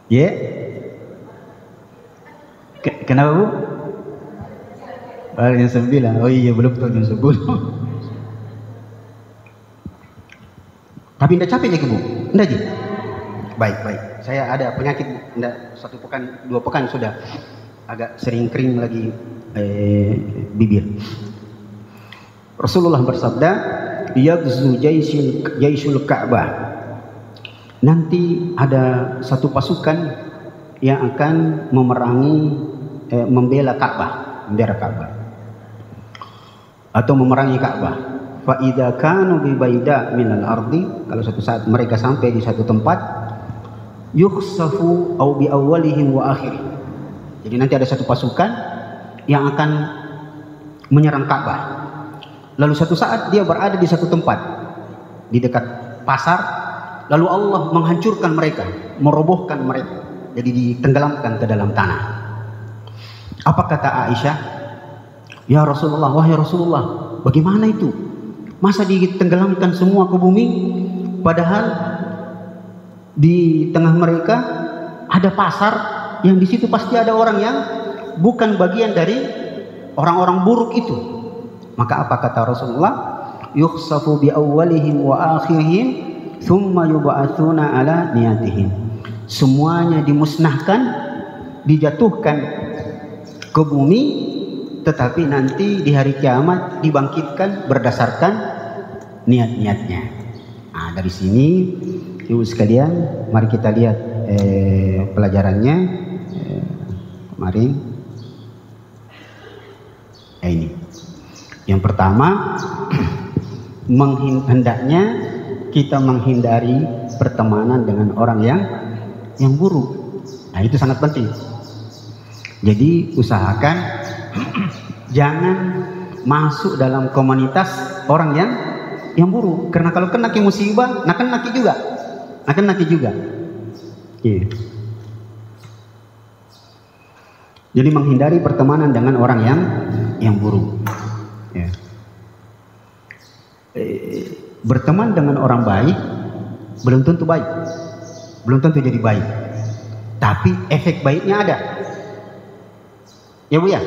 Ya? Kenapa Bu? Jam 9. Oh iya, belum tahu jam 10. Tapi tidak capek ya Bu? Tidak aja? Baik. Saya ada penyakit, tidak 1 pekan, 2 pekan sudah agak sering kering lagi bibir. Rasulullah bersabda, yaghzu jaisul Ka'bah. Nanti ada satu pasukan yang akan memerangi, membela Ka'bah, bendera Ka'bah. atau memerangi Ka'bah. Fa idza kanu bi baida minal ardi, kalau suatu saat mereka sampai di satu tempat, yukhsafu au bi awwalihim wa akhirih. Jadi nanti ada satu pasukan yang akan menyerang Ka'bah. Lalu suatu saat dia berada di satu tempat di dekat pasar, lalu Allah menghancurkan mereka, merobohkan mereka, jadi ditenggelamkan ke dalam tanah. Apa kata Aisyah? Ya Rasulullah, wahai Rasulullah, bagaimana itu? Masa ditenggelamkan semua ke bumi, padahal di tengah mereka ada pasar yang di situ pasti ada orang yang bukan bagian dari orang-orang buruk itu. Maka apa kata Rasulullah? Yukhsafu bi awwalihim wa akhirihim thumma yub'atsuna ala niyatihim. Semuanya dimusnahkan, dijatuhkan ke bumi, tetapi nanti di hari kiamat dibangkitkan berdasarkan niat-niatnya. Nah, dari sini Ibu sekalian, mari kita lihat pelajarannya. Mari. Ini. Yang pertama, hendaknya kita menghindari pertemanan dengan orang yang buruk. Nah, itu sangat penting. Jadi usahakan jangan masuk dalam komunitas orang yang buruk, karena kalau kena musibah, kena juga. Yeah. Jadi menghindari pertemanan dengan orang yang buruk. Yeah. Berteman dengan orang baik belum tentu baik, belum tentu jadi baik, tapi efek baiknya ada. Ya Bu ya.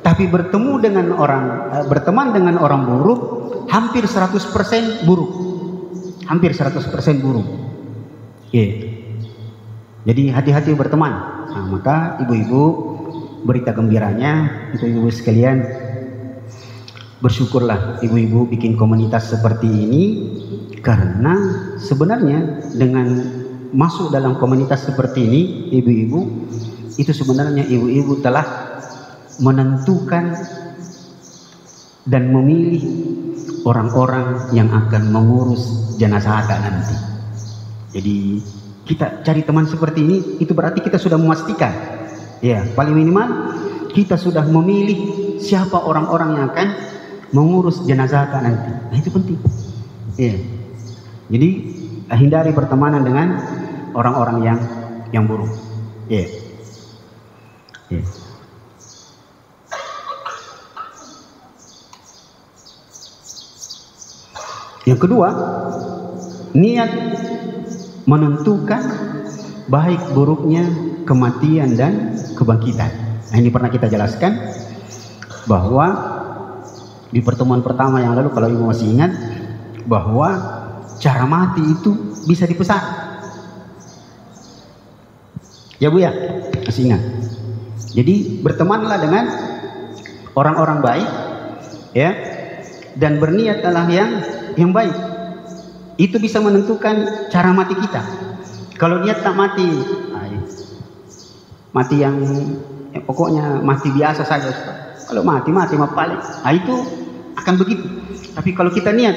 Tapi berteman dengan orang buruk hampir 100% buruk. Hampir 100% buruk. Yeah. Jadi hati-hati berteman. Nah, maka ibu-ibu, berita gembiranya untuk ibu sekalian, bersyukurlah ibu-ibu bikin komunitas seperti ini, karena sebenarnya dengan masuk dalam komunitas seperti ini, ibu-ibu, itu sebenarnya ibu-ibu telah menentukan dan memilih orang-orang yang akan mengurus jenazah Anda nanti. Jadi kita cari teman seperti ini, itu berarti kita sudah memastikan, ya paling minimal kita sudah memilih siapa orang-orang yang akan mengurus jenazah Anda nanti. Nah, itu penting. Ya. Jadi hindari pertemanan dengan orang-orang yang buruk. Ya. Ya. Yang kedua, niat menentukan baik buruknya kematian dan kebangkitan. Nah, ini pernah kita jelaskan bahwa di pertemuan pertama yang lalu, kalau ibu masih ingat, bahwa cara mati itu bisa dipesan. Ya Bu ya, masih ingat. Jadi bertemanlah dengan orang-orang baik, ya, dan berniatlah yang baik. Itu bisa menentukan cara mati kita. Kalau niat tak mati yang pokoknya mati biasa saja. Kalau mati mah paling. Nah, itu akan begitu. Tapi kalau kita niat,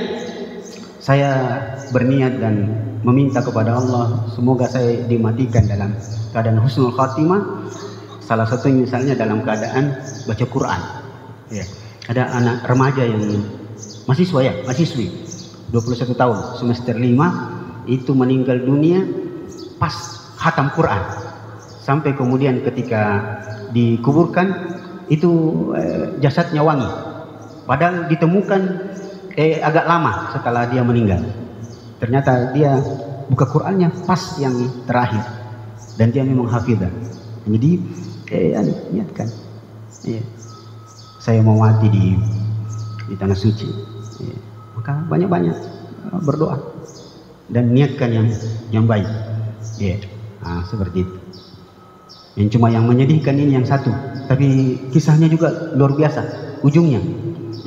saya berniat dan meminta kepada Allah semoga saya dimatikan dalam keadaan husnul khatimah. Salah satu misalnya dalam keadaan baca Quran. Ya. Ada anak remaja yang mahasiswi 21 tahun, semester 5, itu meninggal dunia pas khatam Quran. Sampai kemudian ketika dikuburkan itu jasadnya wangi. Padahal ditemukan agak lama setelah dia meninggal. Ternyata dia buka Qurannya pas yang terakhir, dan dia memang hafidzah. Jadi niatkan, saya mau mati di tanah suci. Maka banyak-banyak berdoa dan niatkan yang baik. Nah, seperti itu. Yang cuma yang menyedihkan ini yang satu, tapi kisahnya juga luar biasa ujungnya.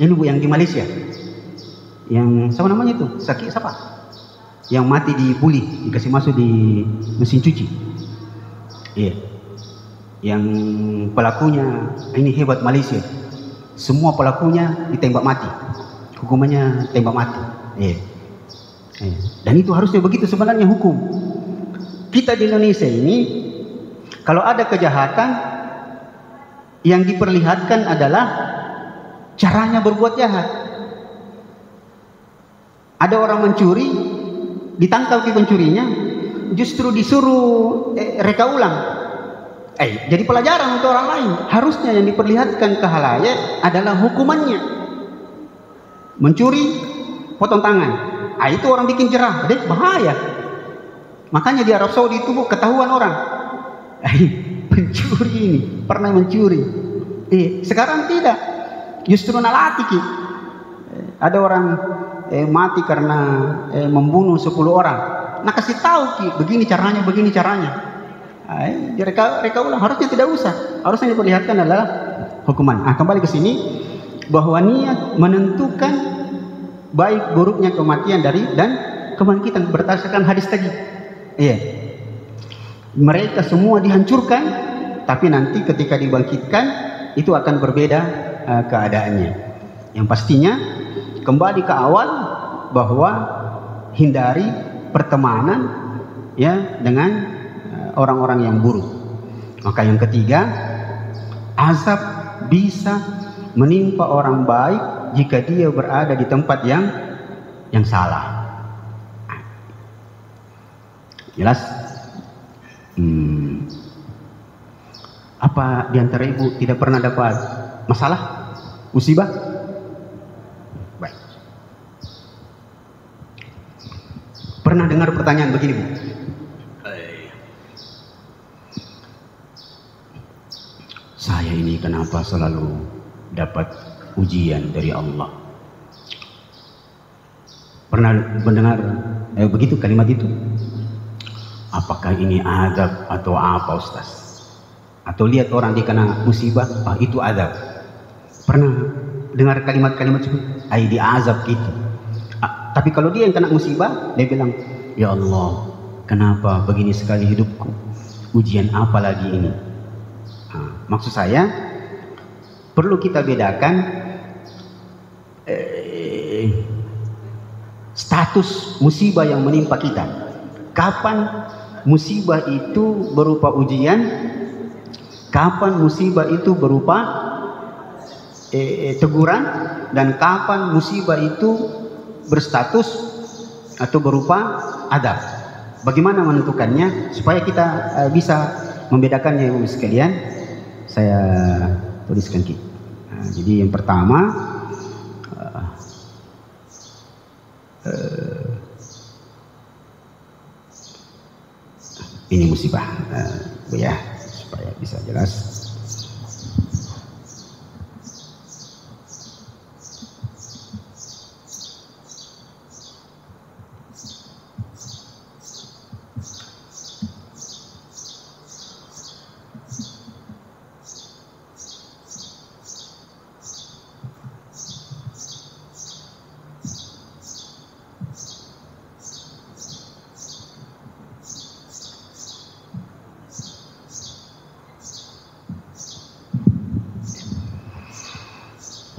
Ini Bu yang di Malaysia, yang siapa namanya itu, siapa yang mati dibully, dikasih masuk di mesin cuci. Yang pelakunya ini hebat Malaysia. semua pelakunya ditembak mati, hukumannya tembak mati. Dan itu harusnya begitu sebenarnya hukum. Kita di Indonesia ini kalau ada kejahatan yang diperlihatkan adalah caranya berbuat jahat. Ada orang mencuri, ditangkap pencurinya, justru disuruh reka ulang. Jadi pelajaran untuk orang lain. Harusnya yang diperlihatkan ke khalayak adalah hukumannya. Mencuri, potong tangan. Itu orang bikin jerah, bahaya. Makanya di Arab Saudi itu ketahuan orang. Pencuri ini pernah mencuri. Sekarang tidak. Justru nalatiki. Ada orang mati karena membunuh 10 orang. Nah kasih tahu begini caranya, begini caranya. Reka ulang, harusnya tidak usah. Harusnya diperlihatkan adalah hukuman. Kembali ke sini bahwa niat menentukan baik buruknya kematian dan kebangkitan berdasarkan hadis tadi. Mereka semua dihancurkan, tapi nanti ketika dibangkitkan itu akan berbeda keadaannya. Yang pastinya kembali ke awal bahwa hindari pertemanan dengan orang-orang yang buruk. Maka yang ketiga, azab bisa menimpa orang baik jika dia berada di tempat yang salah. Jelas? Apa di antara ibu tidak pernah dapat masalah, musibah? Baik. Pernah dengar pertanyaan begini, Bu? Saya ini kenapa selalu dapat ujian dari Allah? Pernah mendengar begitu kalimat itu? Apakah ini azab atau apa, Ustaz? Atau lihat orang dikena musibah, itu azab. Pernah dengar kalimat-kalimat seperti di azab gitu? Tapi kalau dia yang kena musibah, dia bilang, ya Allah, kenapa begini sekali hidupku? Ujian apa lagi ini? Maksud saya perlu kita bedakan status musibah yang menimpa kita. Kapan musibah itu berupa ujian, kapan musibah itu berupa teguran, dan kapan musibah itu berstatus atau berupa adab. Bagaimana menentukannya supaya kita bisa membedakannya, Ibu sekalian? Saya tuliskan gitu. Jadi yang pertama ini musibah, Bu ya, supaya bisa jelas.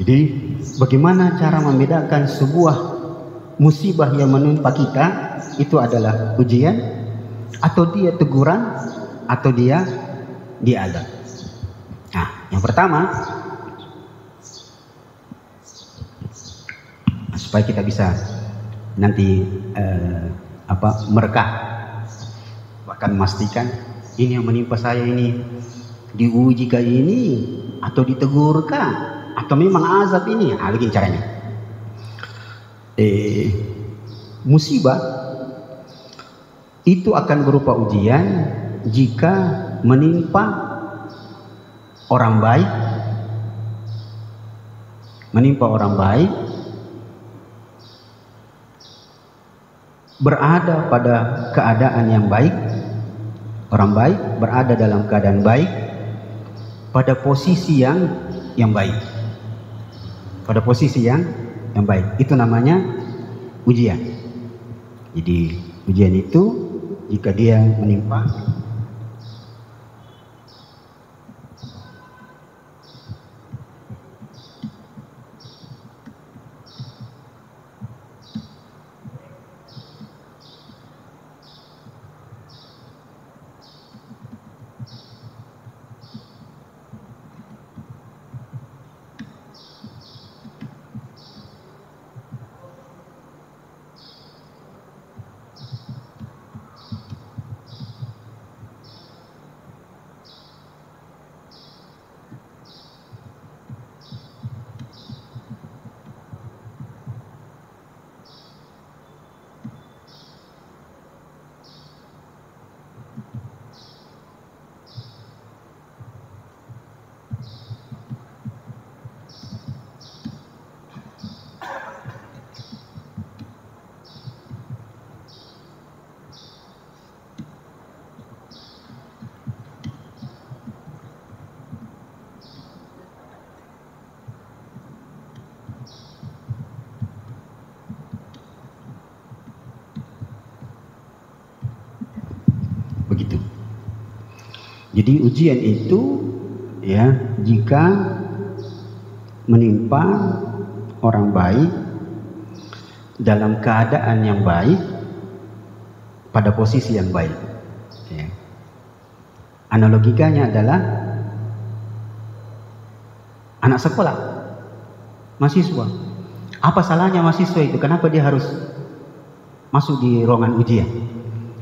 Jadi bagaimana cara membedakan sebuah musibah yang menimpa kita itu adalah ujian, atau dia teguran, atau dia diazab? Nah, yang pertama, supaya kita bisa nanti merekah, bahkan memastikan ini yang menimpa saya ini diuji kayak ini, atau ditegurkah, atau memang azab ini? Begini caranya. Musibah itu akan berupa ujian jika menimpa orang baik, berada pada keadaan yang baik, orang baik berada dalam keadaan baik, pada posisi yang baik, pada posisi yang baik. Itu namanya ujian. Jadi ujian itu jika dia menimpa Jadi ujian itu ya jika menimpa orang baik dalam keadaan yang baik pada posisi yang baik. Ya. Analogikanya adalah anak sekolah, mahasiswa. Apa salahnya mahasiswa itu? Kenapa dia harus masuk di ruangan ujian?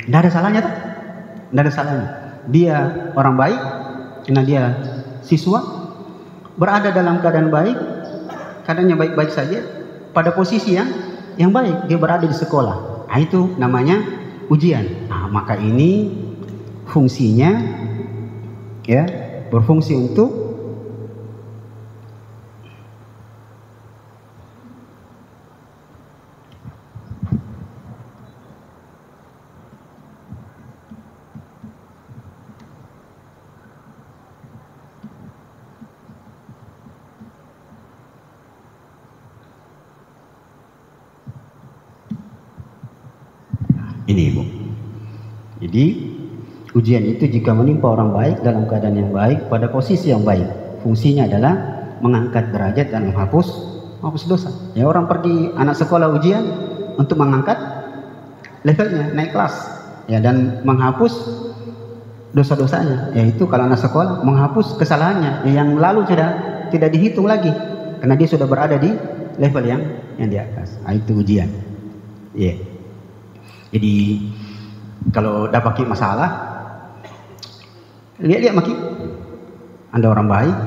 Tidak ada salahnya tuh. Tidak ada salahnya. Dia orang baik, karena dia siswa, berada dalam keadaan baik, keadaannya baik-baik saja, pada posisi yang baik, dia berada di sekolah. Nah, itu namanya ujian. Nah, maka ini fungsinya ya berfungsi untuk ini, Ibu. Jadi ujian itu jika menimpa orang baik dalam keadaan yang baik pada posisi yang baik, fungsinya adalah mengangkat derajat dan menghapus dosa. Ya, orang pergi anak sekolah ujian untuk mengangkat levelnya, naik kelas, ya, dan menghapus dosa-dosanya. Yaitu kalau anak sekolah menghapus kesalahannya yang lalu sudah tidak dihitung lagi karena dia sudah berada di level yang di atas. Nah, itu ujian. Ya. Jadi kalau dapat masalah, lihat maki, Anda orang baik,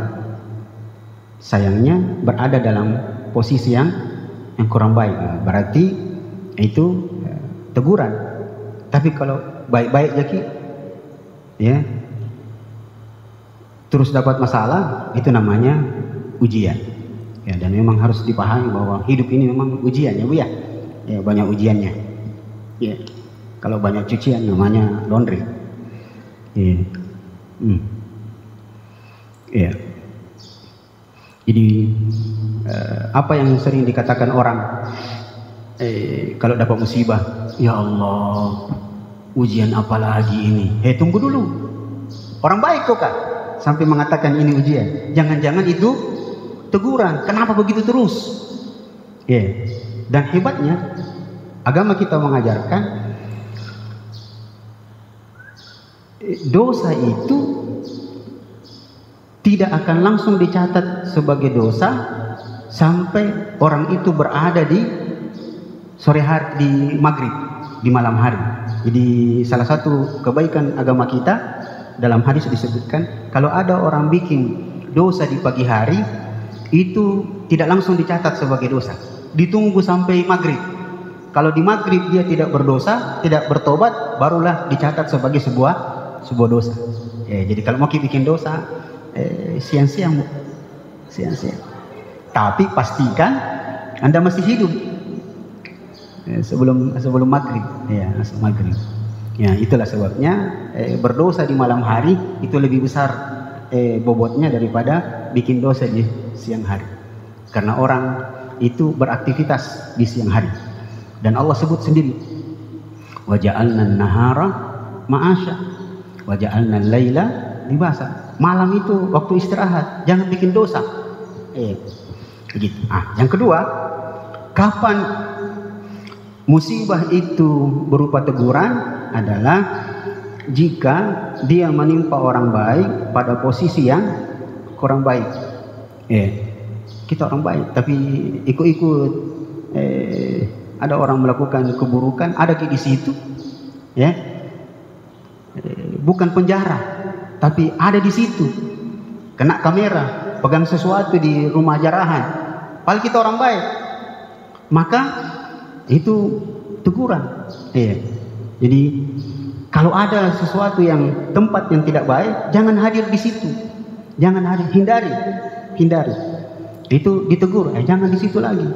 sayangnya berada dalam posisi yang kurang baik. Berarti itu teguran. Tapi kalau baik-baik lagi, ya, terus dapat masalah, itu namanya ujian. Ya, dan memang harus dipahami bahwa hidup ini memang ujian, ya Bu ya. Ya, banyak ujiannya. Ya, kalau banyak cucian namanya laundry. Ya. Ya. Jadi apa yang sering dikatakan orang kalau dapat musibah, ya Allah, ujian apa lagi ini? Tunggu dulu. Orang baik kok Kak, sampai mengatakan ini ujian. Jangan-jangan itu teguran. Kenapa begitu terus? Ya. Dan hebatnya agama kita mengajarkan dosa itu tidak akan langsung dicatat sebagai dosa sampai orang itu berada di sore hari, di maghrib, di malam hari. Jadi salah satu kebaikan agama kita, dalam hadis disebutkan kalau ada orang bikin dosa di pagi hari, itu tidak langsung dicatat sebagai dosa, ditunggu sampai maghrib. Kalau di maghrib dia tidak berdosa, tidak bertobat, barulah dicatat sebagai sebuah dosa. Jadi kalau mau bikin dosa, siang-siang, siang-siang. Tapi pastikan Anda masih hidup sebelum maghrib, ya, maghrib. Ya, itulah sebabnya berdosa di malam hari itu lebih besar bobotnya daripada bikin dosa di siang hari. Karena orang itu beraktivitas di siang hari. Dan Allah sebut sendiri, wa ja'alna an-nahara ma'asya wa ja'alna al-laila libasa. Malam itu waktu istirahat, jangan bikin dosa. Begitu. Yang kedua, kapan musibah itu berupa teguran adalah jika dia menimpa orang baik pada posisi yang kurang baik. Kita orang baik tapi ikut-ikut ada orang melakukan keburukan, ada di situ, ya, bukan penjara, tapi ada di situ, kena kamera, pegang sesuatu di rumah jarahan, padahal kita orang baik, maka itu teguran. Jadi kalau ada sesuatu yang tempat yang tidak baik, jangan hadir di situ, jangan hadir, hindari, itu ditegur, jangan di situ lagi.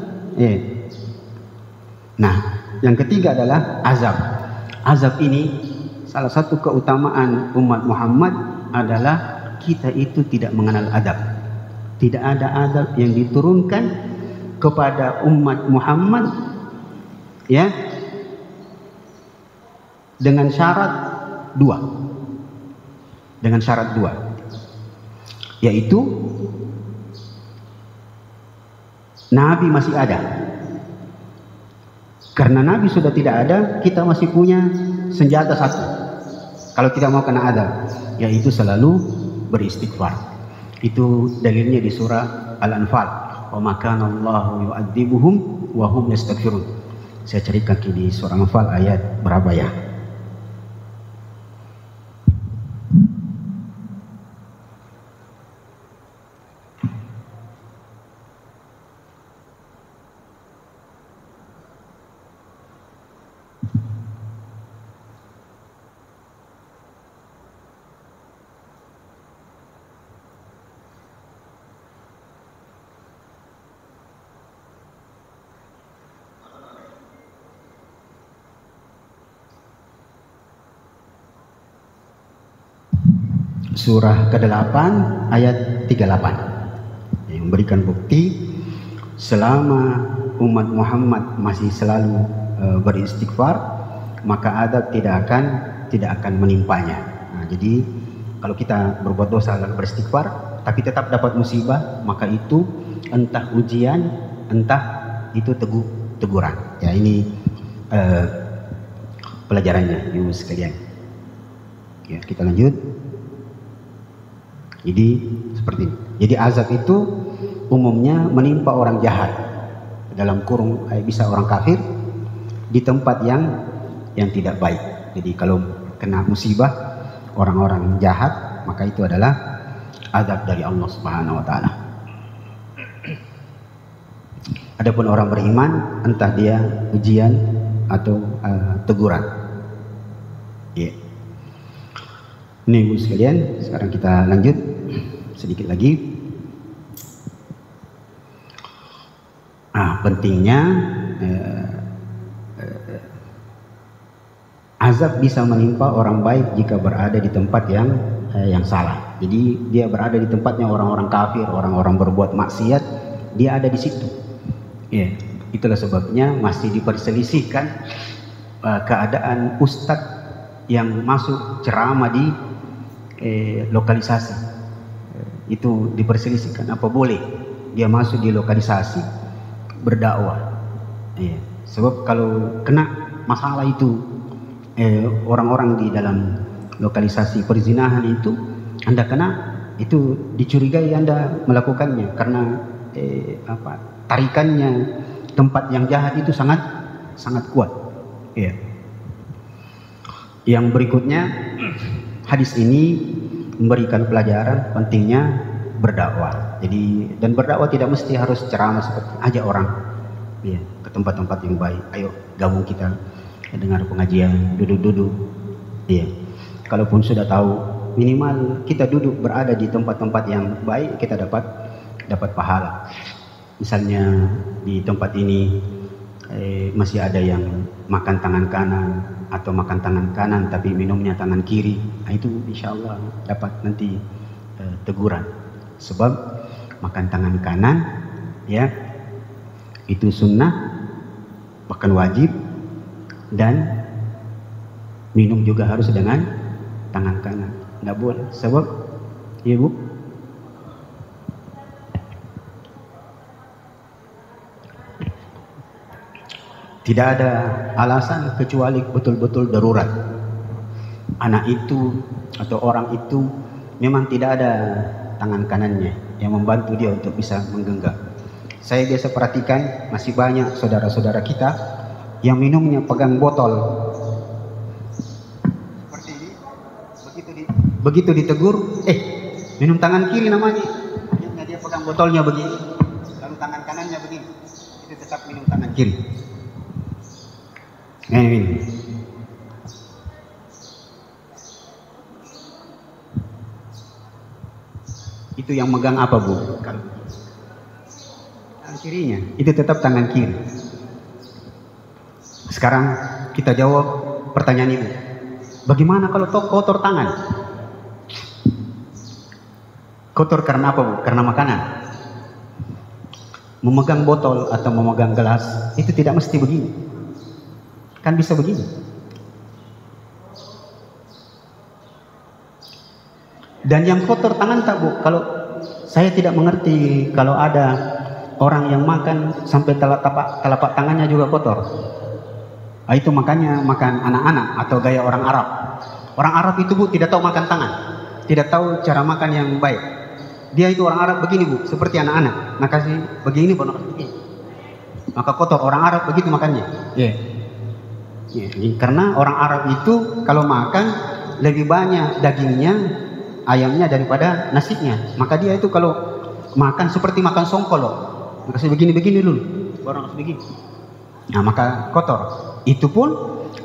Nah, yang ketiga adalah azab. Azab ini salah satu keutamaan umat Muhammad adalah kita itu tidak mengenal adab. Tidak ada adab yang diturunkan kepada umat Muhammad, ya, dengan syarat dua. dengan syarat dua, yaitu Nabi masih ada. Karena Nabi sudah tidak ada, kita masih punya senjata satu. Kalau tidak mau kena adab, yaitu selalu beristighfar. Itu dalilnya di surah Al-Anfal. Wa ma kana Allahu yu'adzibuhum wa hum yastaghfirun. Saya cari kaki di surah Al-Anfal ayat berapa ya? Surah ke-8 ayat 38 yang memberikan bukti selama umat Muhammad masih selalu beristighfar, maka adab tidak akan menimpanya. Nah, jadi kalau kita berbuat dosa lalu beristighfar tapi tetap dapat musibah, maka itu entah ujian, entah itu teguran. Ya, ini pelajarannya ibu sekalian. Ya, kita lanjut. Jadi seperti ini. Jadi azab itu umumnya menimpa orang jahat, dalam kurung bisa orang kafir di tempat yang tidak baik. Jadi kalau kena musibah orang-orang jahat, maka itu adalah azab dari Allah Subhanahu wa taala. Adapun orang beriman, entah dia ujian atau teguran. Ya. Ini ibu sekalian, sekarang kita lanjut sedikit lagi. Pentingnya azab bisa menimpa orang baik jika berada di tempat yang salah. Jadi dia berada di tempatnya orang-orang kafir, orang-orang berbuat maksiat, dia ada di situ. Ya, itulah sebabnya masih diperselisihkan keadaan ustadz yang masuk ceramah di lokalisasi. Itu diperselisihkan, apa boleh dia masuk di lokalisasi berdakwah. Sebab kalau kena masalah itu orang-orang di dalam lokalisasi perzinahan itu, Anda kena, itu dicurigai Anda melakukannya karena tarikannya tempat yang jahat itu sangat kuat. Yang berikutnya, hadis ini memberikan pelajaran pentingnya berdakwah. Jadi, dan berdakwah tidak mesti harus ceramah seperti ajak orang ke tempat-tempat yang baik. Ayo gabung kita dengar pengajian, duduk-duduk. Kalaupun sudah tahu, minimal kita duduk berada di tempat-tempat yang baik, kita dapat pahala. Misalnya di tempat ini masih ada yang makan tangan kanan atau makan tangan kanan tapi minumnya tangan kiri, itu insya Allah dapat nanti teguran. Sebab makan tangan kanan itu sunnah, bahkan wajib, dan minum juga harus dengan tangan kanan, nggak boleh. Sebab Bu, tidak ada alasan kecuali betul-betul darurat. Anak itu atau orang itu memang tidak ada tangan kanannya yang membantu dia untuk bisa menggenggam. Saya biasa perhatikan masih banyak saudara-saudara kita yang minumnya pegang botol. Seperti ini, begitu ditegur, minum tangan kiri namanya. Akhirnya dia pegang botolnya begini, lalu tangan kanannya begini. Itu tetap minum tangan kiri. Ini. Itu yang megang apa, Bu? Tangan kirinya. Itu tetap tangan kiri. Sekarang kita jawab pertanyaan ini. Bagaimana kalau kotor tangan? Kotor karena apa, Bu? Karena makanan. Memegang botol atau memegang gelas itu tidak mesti begini. Kan bisa begini. Dan yang kotor tangan tak Bu? Kalau saya tidak mengerti kalau ada orang yang makan sampai telapak tangannya juga kotor. Nah, itu makanya makan anak-anak atau gaya orang Arab. Orang Arab itu Bu tidak tahu makan tangan, tidak tahu cara makan yang baik. Dia itu orang Arab begini Bu, seperti anak-anak. Nah kasih begini baru kasih begini. Maka kotor, orang Arab begitu makannya. Karena orang Arab itu kalau makan lebih banyak dagingnya, ayamnya daripada nasinya. Maka dia itu kalau makan seperti makan songkol loh. Kasih begini-begini dulu, baru kasih begini. Nah maka kotor. Itu pun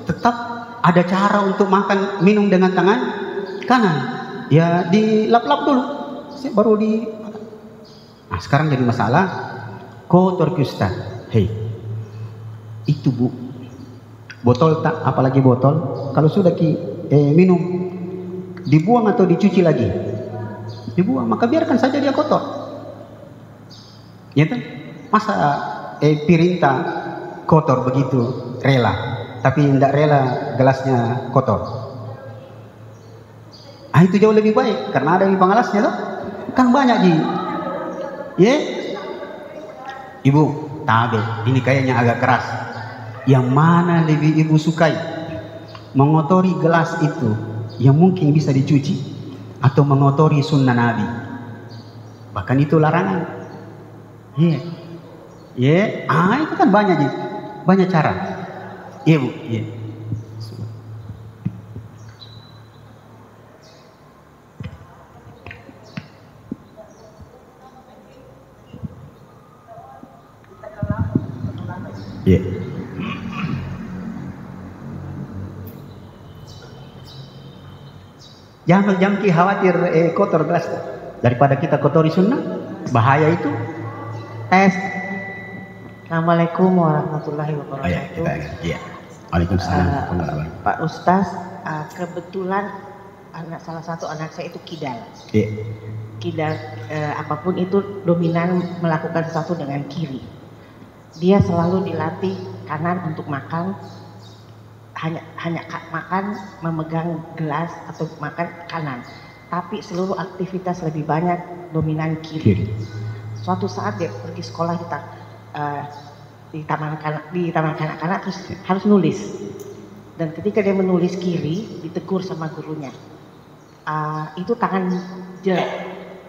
tetap ada cara untuk makan minum dengan tangan kanan. Ya dilap-lap dulu, baru di. Nah sekarang jadi masalah kotor Ustaz. Hei, itu Bu, botol tak, apalagi botol, kalau sudah minum, dibuang atau dicuci lagi? Dibuang, maka biarkan saja dia kotor. Ya kan? Masa pirinta kotor begitu rela, tapi tidak rela gelasnya kotor. Ah itu jauh lebih baik karena ada di pengalasnya loh. Kan banyak Ibu, tabe, ini kayaknya agak keras. Yang mana lebih Ibu sukai? Mengotori gelas itu yang mungkin bisa dicuci atau mengotori sunnah Nabi? Bahkan itu larangan. Itu kan banyak cara. Iya Bu, iya. Iya. Jangan khawatir kotor gelas daripada kita kotori sunnah, bahaya itu. Tes. Assalamualaikum warahmatullahi wabarakatuh. Iya. Waalaikumsalam. Pak Ustaz, kebetulan salah satu anak saya itu kidal. Iya. Kidal, apapun itu dominan melakukan sesuatu dengan kiri. Dia selalu dilatih kanan untuk makan, hanya makan memegang gelas atau makan kanan. Tapi seluruh aktivitas lebih banyak dominan kiri. Suatu saat dia pergi sekolah di taman kanak-kanak terus harus nulis. Dan ketika dia menulis kiri ditegur sama gurunya. Itu tangan jelek,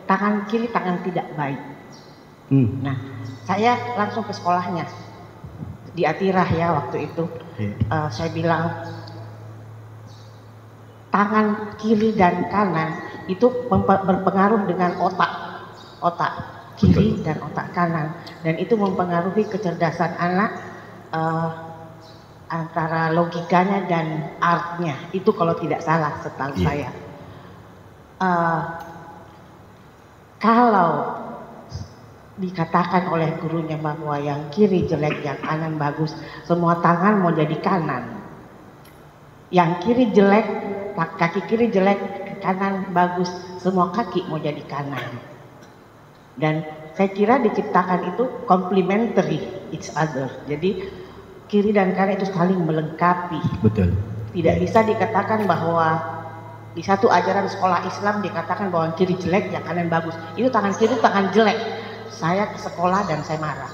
tangan kiri tangan tidak baik. Nah, saya langsung ke sekolahnya di Atirah ya waktu itu. Saya bilang tangan kiri dan kanan itu berpengaruh dengan otak kiri dan otak kanan, dan itu mempengaruhi kecerdasan anak, antara logikanya dan artnya itu kalau tidak salah setahu saya. Kalau dikatakan oleh gurunya bahwa yang kiri jelek, yang kanan bagus, semua tangan mau jadi kanan. Yang kiri jelek, kaki kiri jelek, kanan bagus, semua kaki mau jadi kanan. Dan saya kira diciptakan itu complementary each other. Jadi kiri dan kanan itu saling melengkapi. Betul. Tidak bisa dikatakan bahwa di satu ajaran sekolah Islam dikatakan bahwa kiri jelek, yang kanan bagus. Itu tangan kiri tangan jelek. Saya ke sekolah dan saya marah.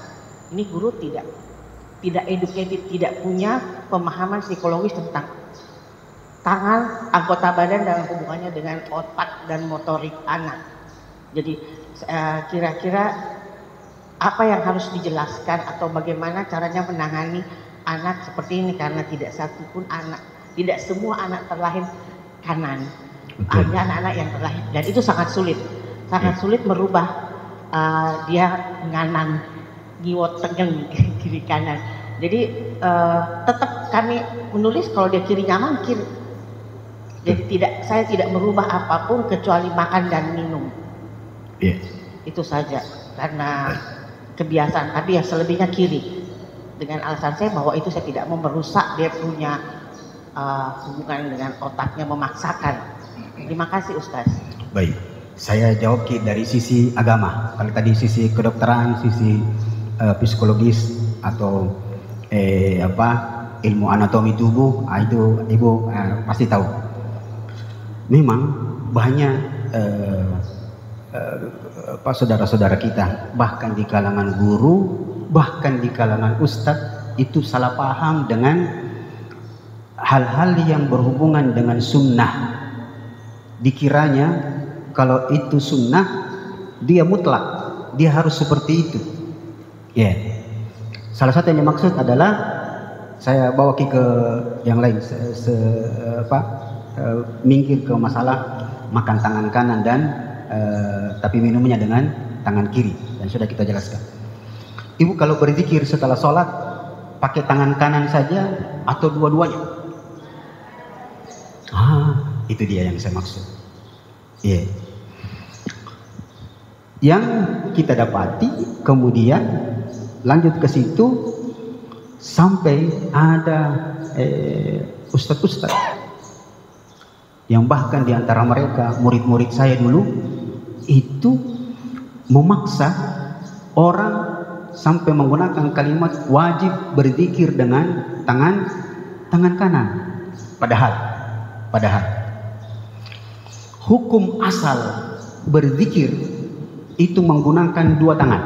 Ini guru tidak educated, tidak punya pemahaman psikologis tentang tangan, anggota badan dalam hubungannya dengan otak dan motorik anak. Jadi kira-kira apa yang harus dijelaskan atau bagaimana caranya menangani anak seperti ini, karena tidak satu pun anak, tidak semua anak terlahir kanan. Ada anak-anak yang terlahir dan itu sangat sulit merubah dia nganan giwot tengeng kiri kanan. Jadi tetap kami menulis kalau dia kiri nyaman kiri. Jadi saya tidak merubah apapun kecuali makan dan minum. Itu saja karena kebiasaan. Tapi yang selebihnya kiri. Dengan alasan saya bahwa itu saya tidak mau merusak dia punya hubungan dengan otaknya, memaksakan. Terima kasih Ustaz. Baik, saya jawab dari sisi agama. Kalau tadi sisi kedokteran, sisi psikologis atau ilmu anatomi tubuh, itu Ibu pasti tahu. Memang banyak saudara-saudara kita, bahkan di kalangan guru, bahkan di kalangan ustadz itu salah paham dengan hal-hal yang berhubungan dengan sunnah. Dikiranya kalau itu sunnah dia mutlak, dia harus seperti itu. Ya, salah satu yang dimaksud adalah saya bawa ke yang lain, minggir ke masalah makan tangan kanan dan tapi minumnya dengan tangan kiri, dan sudah kita jelaskan. Ibu kalau berzikir setelah sholat pakai tangan kanan saja atau dua-duanya? Itu dia yang saya maksud. Yeah. Yang kita dapati kemudian lanjut ke situ sampai ada ustadz-ustadz yang bahkan di antara mereka murid-murid saya dulu itu memaksa orang sampai menggunakan kalimat wajib berzikir dengan tangan kanan. Padahal hukum asal berzikir itu menggunakan dua tangan.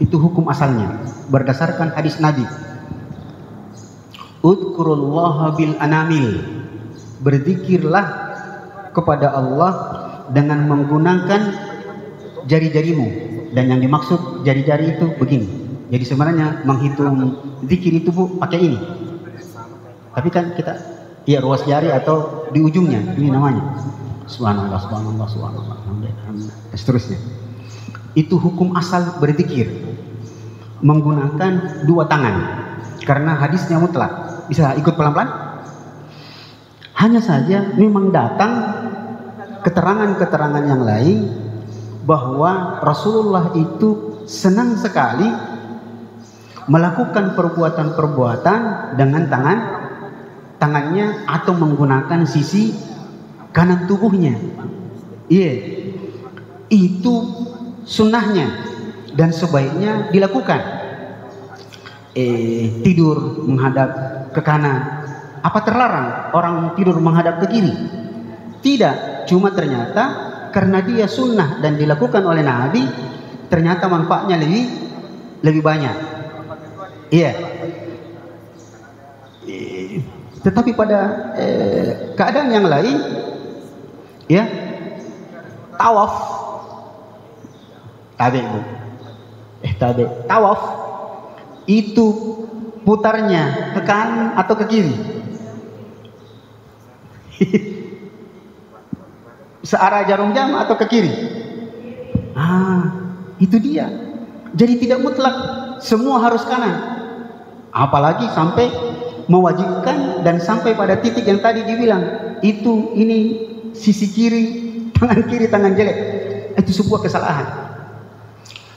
Itu hukum asalnya berdasarkan hadis Nabi. Udkurullaha bil anamil. Berzikirlah kepada Allah dengan menggunakan jari-jarimu. Dan yang dimaksud jari-jari itu begini. Jadi sebenarnya menghitung zikir itu Bu pakai ini. Tapi kan kita ruas jari atau di ujungnya ini namanya. Subhanallah, subhanallah, subhanallah, alhamdulillah, dan seterusnya. Itu hukum asal berzikir menggunakan dua tangan karena hadisnya mutlak. Bisa ikut pelan-pelan? Hanya saja memang datang keterangan-keterangan yang lain bahwa Rasulullah itu senang sekali melakukan perbuatan-perbuatan dengan tangannya atau menggunakan sisi kanan tubuhnya. Itu sunnahnya dan sebaiknya dilakukan. Tidur menghadap ke kanan, apa terlarang orang tidur menghadap ke kiri? Tidak, cuma ternyata karena dia sunnah dan dilakukan oleh Nabi, ternyata manfaatnya lebih banyak. Tetapi pada keadaan yang lain, tawaf, tawaf itu putarnya ke kanan atau ke kiri? Searah jarum jam atau ke kiri? Itu dia. Jadi tidak mutlak semua harus kanan. Apalagi sampai mewajibkan dan sampai pada titik yang tadi dibilang ini sisi kiri, tangan jelek. Itu sebuah kesalahan.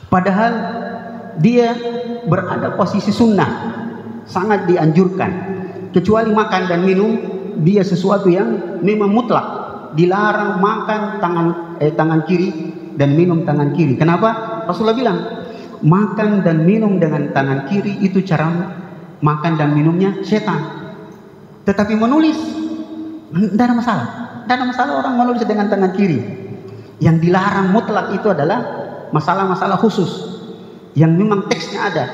Padahal dia berada posisi sunnah, sangat dianjurkan. Kecuali makan dan minum, dia sesuatu yang memang mutlak, dilarang makan tangan kiri dan minum tangan kiri. Kenapa? Rasulullah bilang makan dan minum dengan tangan kiri itu cara makan dan minumnya setan. Tetapi menulis tidak ada masalah. Tidak ada masalah orang menulis dengan tangan kiri. Yang dilarang mutlak itu adalah masalah-masalah khusus yang memang teksnya ada,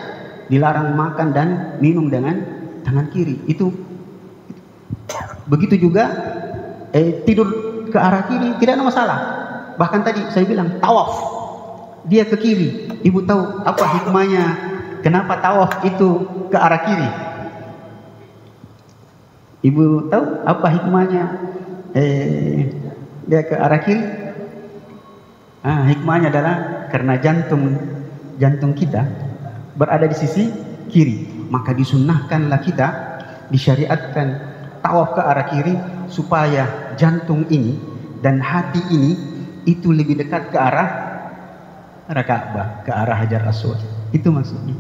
dilarang makan dan minum dengan tangan kiri. Itu begitu juga tidur ke arah kiri tidak ada masalah. Bahkan tadi saya bilang tawaf dia ke kiri. Ibu tahu apa hikmahnya kenapa tawaf itu ke arah kiri? Ibu tahu apa hikmahnya dia ke arah kiri? Hikmahnya adalah karena jantung kita berada di sisi kiri, maka disunnahkanlah kita, disyariatkan tawaf ke arah kiri supaya jantung ini dan hati ini itu lebih dekat ke arah Ka'bah, ke arah Hajar Aswad. Itu maksudnya.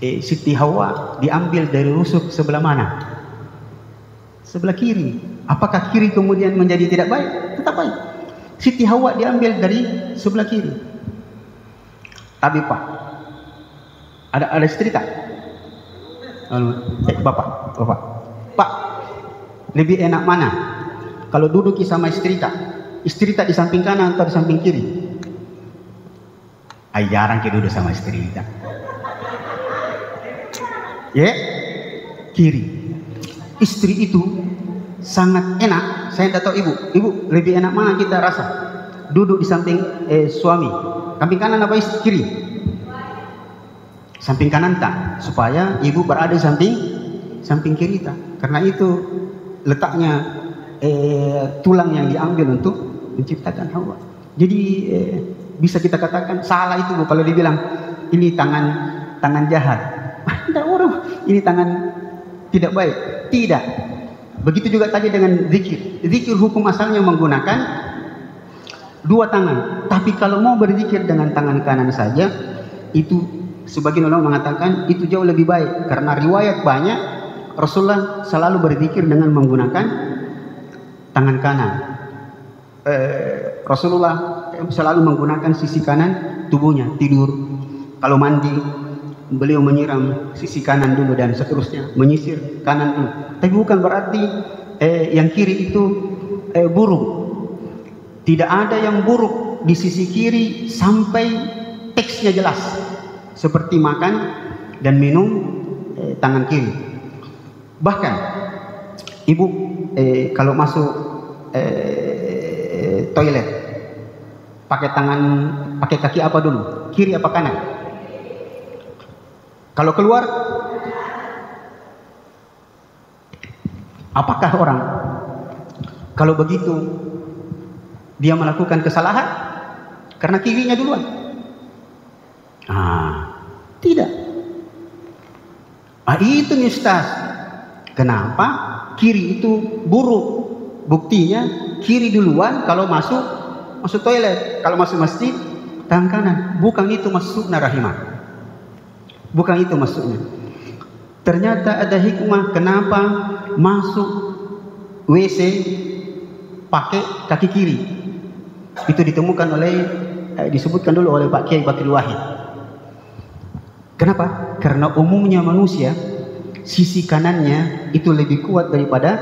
Siti Hawa diambil dari rusuk sebelah mana? Sebelah kiri. Apakah kiri kemudian menjadi tidak baik? Tetap baik. Siti Hawa diambil dari sebelah kiri. Tapi Pak, ada cerita. Bapak, Pak, lebih enak mana? Kalau duduk sama istri Istri tak di samping kanan atau di samping kiri? Ay, jarang kita duduk sama istri kita. Ya, kiri. Istri itu sangat enak. Saya tidak tahu ibu lebih enak mana kita rasa? Duduk di samping suami, samping kanan apa kiri? Samping kanan tak, supaya ibu berada di samping kiri tak. Karena itu letaknya tulang yang diambil untuk menciptakan Hawa. Jadi bisa kita katakan salah itu Bu kalau dibilang ini tangan jahat. Tidak orang, ini tangan tidak baik. Tidak. Begitu juga tadi dengan zikir. Zikir hukum asalnya menggunakan dua tangan. Tapi kalau mau berzikir dengan tangan kanan saja, itu sebagian ulama mengatakan itu jauh lebih baik. Karena riwayat banyak Rasulullah selalu berzikir dengan menggunakan tangan kanan. Rasulullah selalu menggunakan sisi kanan tubuhnya. Tidur, kalau mandi, beliau menyiram sisi kanan dulu dan seterusnya, menyisir kanan dulu. Tapi bukan berarti yang kiri itu buruk. Tidak ada yang buruk di sisi kiri sampai teksnya jelas. Seperti makan dan minum tangan kiri. Bahkan ibu kalau masuk toilet pakai kaki apa dulu? Kiri apa kanan? Kalau keluar, apakah orang kalau begitu dia melakukan kesalahan karena kirinya duluan? Tidak. Itu nih Ustaz. Kenapa kiri itu buruk? Buktinya kiri duluan kalau masuk toilet, kalau masuk masjid tangan kanan. Bukan itu maksudnya rahimah. Bukan itu maksudnya. Ternyata ada hikmah kenapa masuk WC pakai kaki kiri. Itu ditemukan disebutkan dulu oleh Pak Kiai Bakri Wahid. Kenapa? Karena umumnya manusia sisi kanannya itu lebih kuat daripada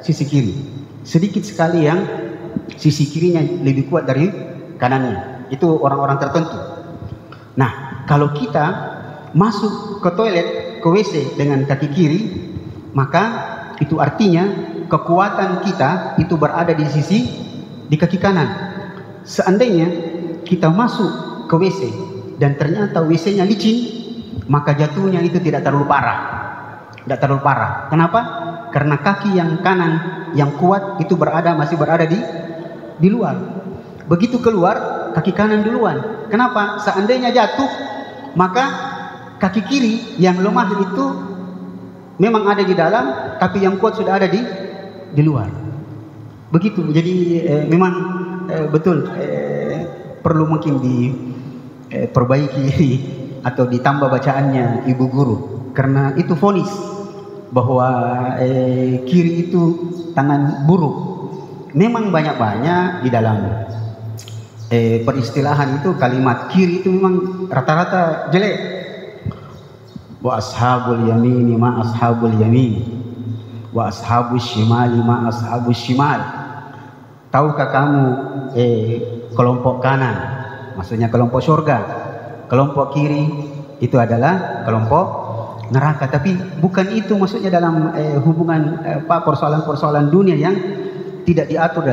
sisi kiri. Sedikit sekali yang sisi kirinya lebih kuat dari kanannya. Itu orang-orang tertentu. Nah, kalau kita masuk ke toilet, ke WC dengan kaki kiri, maka itu artinya kekuatan kita itu berada di kaki kanan. Seandainya kita masuk ke WC dan ternyata WC-nya licin, maka jatuhnya itu tidak terlalu parah. Tidak terlalu parah. Kenapa? Karena kaki yang kanan yang kuat itu masih berada di luar. Begitu keluar, kaki kanan duluan. Kenapa? Seandainya jatuh, maka kaki kiri yang lemah itu memang ada di dalam, tapi yang kuat sudah ada di luar. Begitu. Jadi memang betul perlu mungkin diperbaiki atau ditambah bacaannya ibu guru, karena itu vonis bahwa kiri itu tangan buruk. Memang banyak di dalam peristilahan itu kalimat kiri itu memang rata-rata jelek. Wa ashabul yamini ma ashabul yamin, wa ashabus shimali ma ashabus shimal. Tahukah kamu kelompok kanan, maksudnya kelompok surga, kelompok kiri itu adalah kelompok neraka. Tapi bukan itu maksudnya dalam hubungan persoalan-persoalan dunia yang tidak diatur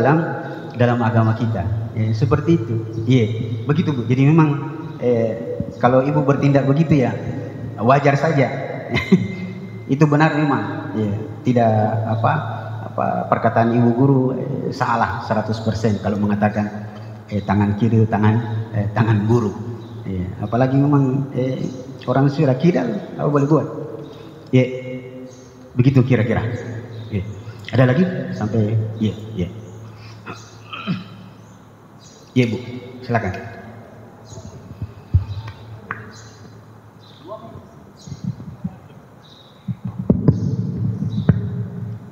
dalam agama kita. Seperti itu. Begitu Bu. Jadi memang kalau ibu bertindak begitu ya wajar saja. Itu benar memang. Tidak perkataan ibu guru salah 100% kalau mengatakan tangan kiri tangan buruk. Apalagi memang orang sudah kidal, apa boleh buat? Begitu kira-kira. Ada lagi sampai Bu, silakan.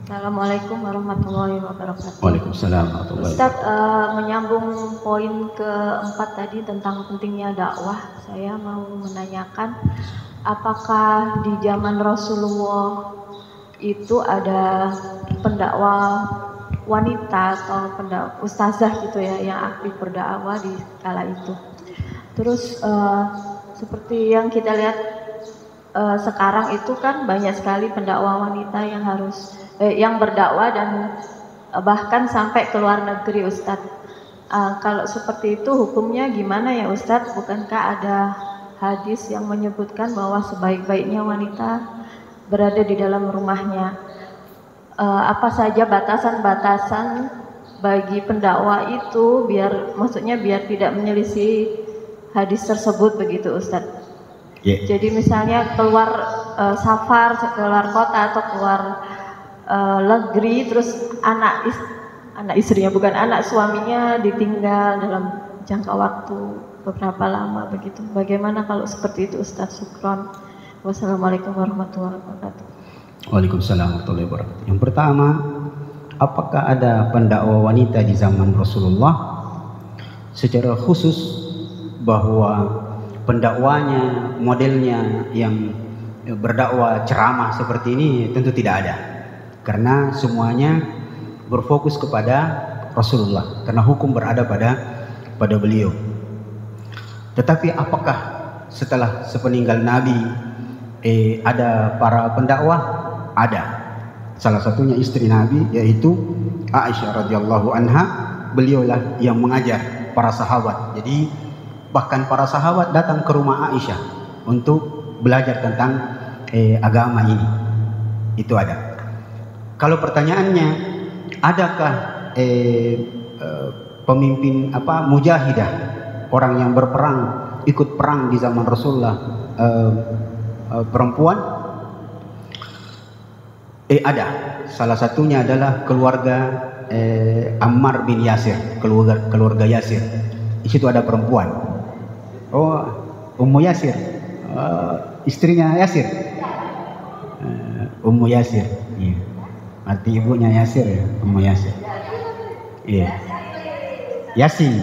Assalamualaikum warahmatullahi wabarakatuh. Waalaikumsalam warahmatullahi wabarakatuh. Ustaz, menyambung poin keempat tadi tentang pentingnya dakwah, saya mau menanyakan apakah di zaman Rasulullah itu ada pendakwah wanita atau ustazah gitu ya yang aktif berdakwah di kala itu. Terus seperti yang kita lihat sekarang itu kan banyak sekali pendakwah wanita yang yang berdakwah dan bahkan sampai ke luar negeri, Ustadz. Kalau seperti itu hukumnya gimana ya Ustadz? Bukankah ada hadis yang menyebutkan bahwa sebaik-baiknya wanita berada di dalam rumahnya? Apa saja batasan-batasan bagi pendakwah itu biar tidak menyelisih hadis tersebut begitu Ustadz? Yeah. Jadi misalnya keluar safar, keluar kota atau keluar negeri, terus anak suaminya ditinggal dalam jangka waktu beberapa lama begitu. Bagaimana kalau seperti itu Ustadz? Syukron. Wassalamualaikum warahmatullahi wabarakatuh. Waalaikumsalam warahmatullahi wabarakatuh. Yang pertama, apakah ada pendakwah wanita di zaman Rasulullah? Secara khusus bahwa pendakwanya, modelnya yang berdakwah ceramah seperti ini tentu tidak ada. Karena semuanya berfokus kepada Rasulullah, karena hukum berada pada beliau. Tetapi apakah setelah sepeninggal Nabi ada para pendakwah? Ada. Salah satunya istri Nabi, yaitu Aisyah radhiyallahu anha. Beliaulah yang mengajar para sahabat. Jadi bahkan para sahabat datang ke rumah Aisyah untuk belajar tentang agama ini. Itu ada. Kalau pertanyaannya, adakah pemimpin mujahidah, orang yang berperang, ikut perang di zaman Rasulullah, perempuan? Ada. Salah satunya adalah keluarga Ammar bin Yasir, keluarga Yasir. Di situ ada perempuan. Oh, Ummu Yasir, istrinya Yasir. Ummu Yasir. Iya. Arti ibunya Yasir ya, Ummu Yasir. Iya. Yasin.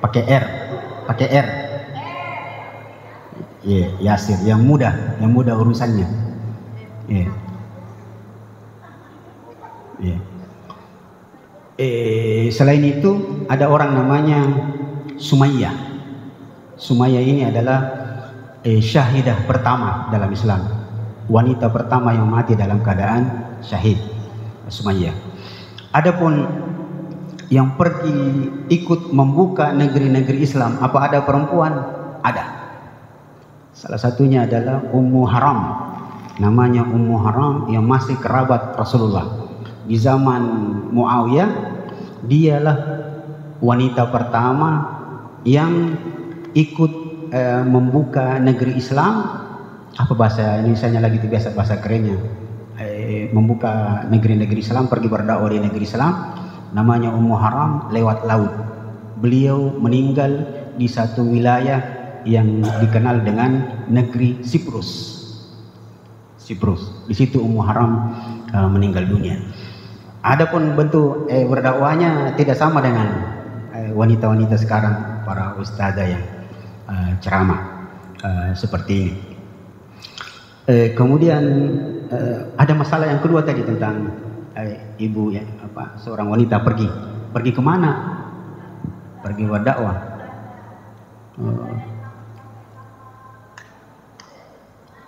Pakai R. Iya, Yasir, yang mudah urusannya. Iya. Iya. Selain itu ada orang namanya Sumayyah. Sumayyah ini adalah syahidah pertama dalam Islam. Wanita pertama yang mati dalam keadaan syahid, Sumayyah. Adapun yang pergi ikut membuka negeri-negeri Islam, apa ada perempuan? Ada. Salah satunya adalah Ummu Haram. Namanya Ummu Haram, yang masih kerabat Rasulullah. Di zaman Muawiyah, dialah wanita pertama yang ikut membuka negeri Islam. Apa bahasa Indonesianya lagi itu, biasa bahasa kerennya, membuka negeri-negeri Islam, pergi berdakwah di negeri Islam. Namanya Ummu Haram, lewat laut. Beliau meninggal di satu wilayah yang dikenal dengan negeri Siprus. Di situ Ummu Haram meninggal dunia. Adapun bentuk berdakwahnya tidak sama dengan wanita-wanita sekarang, para ustazah yang ceramah seperti ini. Kemudian ada masalah yang kedua tadi tentang ibu ya, seorang wanita pergi kemana? Pergi berdakwah.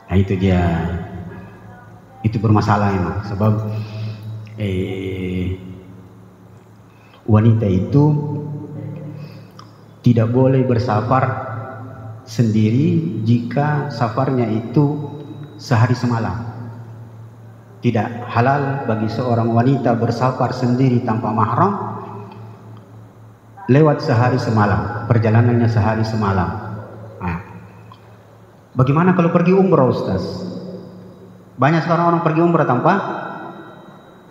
Nah itu dia, itu bermasalah memang, sebab wanita itu tidak boleh bersafar sendiri jika safarnya itu sehari semalam. Tidak halal bagi seorang wanita bersafar sendiri tanpa mahram lewat sehari semalam, perjalanannya sehari semalam. Nah, bagaimana kalau pergi umrah, Ustaz? Banyak sekarang orang pergi umrah tanpa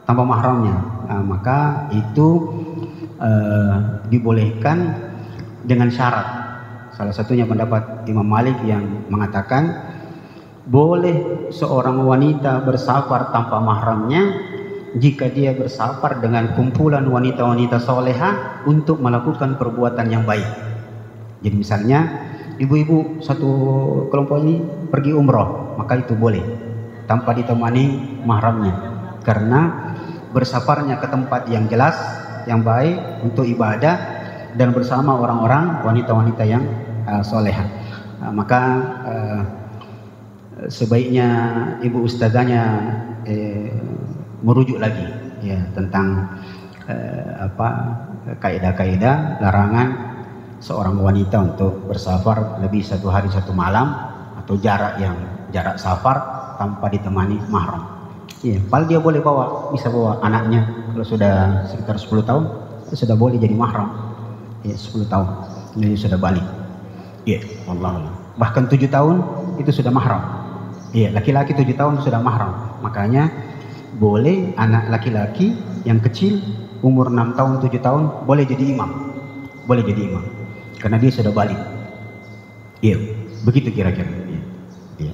mahramnya. Nah, maka itu dibolehkan dengan syarat. Salah satunya pendapat Imam Malik yang mengatakan boleh seorang wanita bersafar tanpa mahramnya jika dia bersafar dengan kumpulan wanita-wanita solehah untuk melakukan perbuatan yang baik. Jadi misalnya ibu-ibu satu kelompok ini pergi umroh, maka itu boleh tanpa ditemani mahramnya, karena bersafarnya ke tempat yang jelas, yang baik untuk ibadah dan bersama orang-orang wanita-wanita yang solehah. Maka sebaiknya ibu ustazahnya merujuk lagi ya tentang kaidah-kaidah larangan seorang wanita untuk bersafar lebih 1 hari 1 malam atau jarak safar tanpa ditemani mahram. Iya, paling dia boleh bisa bawa anaknya kalau sudah sekitar 10 tahun itu sudah boleh jadi mahram. Ya, 10 tahun ini sudah balik. Iya, Allah. Bahkan 7 tahun itu sudah mahram. Iya, laki-laki 7 tahun sudah mahram. Makanya boleh anak laki-laki yang kecil umur 6 tahun 7 tahun boleh jadi imam. Boleh jadi imam. Karena dia sudah balik. Iya, begitu kira-kira. Iya. Iya.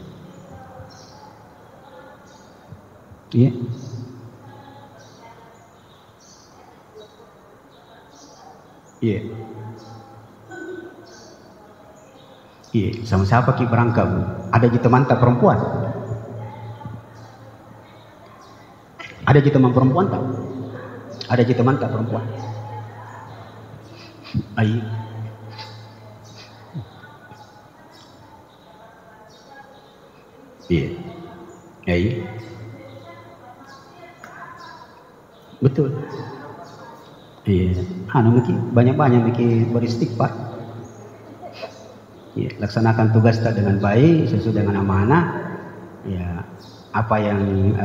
Iya. Iya. Iya, sama siapa ki berangkat? Ada di teman tak perempuan? Ada di teman perempuan tak? Ada di teman tak perempuan? Ayo. Iya. Ayo. Betul. Iya. Banyak-banyak beristighfar. Ya, laksanakan tugas tak dengan baik sesuai dengan amanah. Ya, apa yang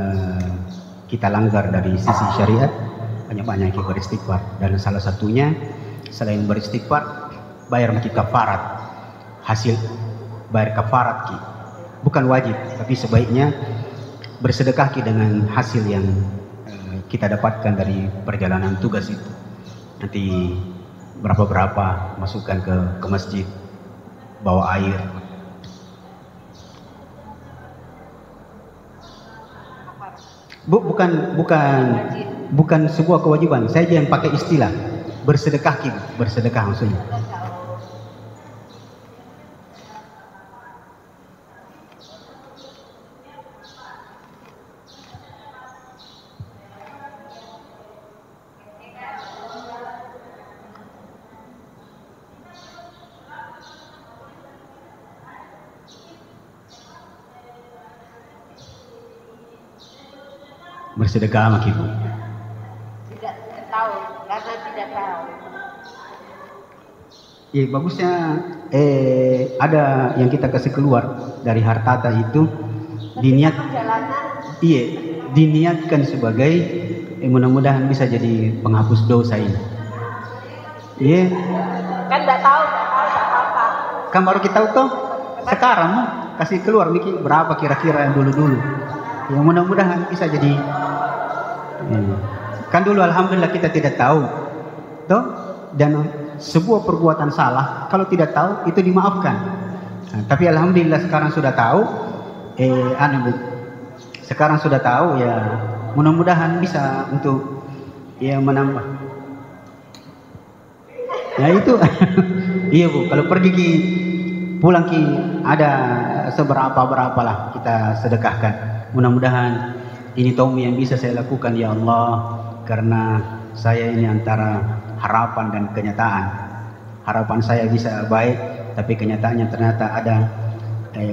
kita langgar dari sisi syariat banyak-banyak kita beristighfar, dan salah satunya selain beristighfar bayar kafarat. Hasil bayar kafarat bukan wajib, tapi sebaiknya bersedekah dengan hasil yang kita dapatkan dari perjalanan tugas itu. Nanti berapa masukkan ke masjid, bawa air. Bukan sebuah kewajiban. Saya yang pakai istilah bersedekah maksudnya. Bersedekah sama ibu. Tidak tahu, karena tidak tahu. Ya bagusnya ada yang kita kasih keluar dari hartata itu diniatkan sebagai mudah-mudahan bisa jadi penghapus dosa ini. Iya. Kan tidak tahu apa-apa. Kan baru kita tahu toh sekarang kasih keluar Miki berapa kira-kira yang dulu-dulu. Ya mudah-mudahan bisa jadi. Kan dulu alhamdulillah kita tidak tahu toh, dan sebuah perbuatan salah kalau tidak tahu itu dimaafkan. Tapi alhamdulillah sekarang sudah tahu. Sekarang sudah tahu ya, mudah-mudahan bisa untuk ya menambah. Ya itu. Iya Bu, kalau pergi pulang ada berapa lah kita sedekahkan. Mudah-mudahan ini Tommy yang bisa saya lakukan ya Allah, karena saya ini antara harapan dan kenyataan. Harapan saya bisa baik, tapi kenyataannya ternyata ada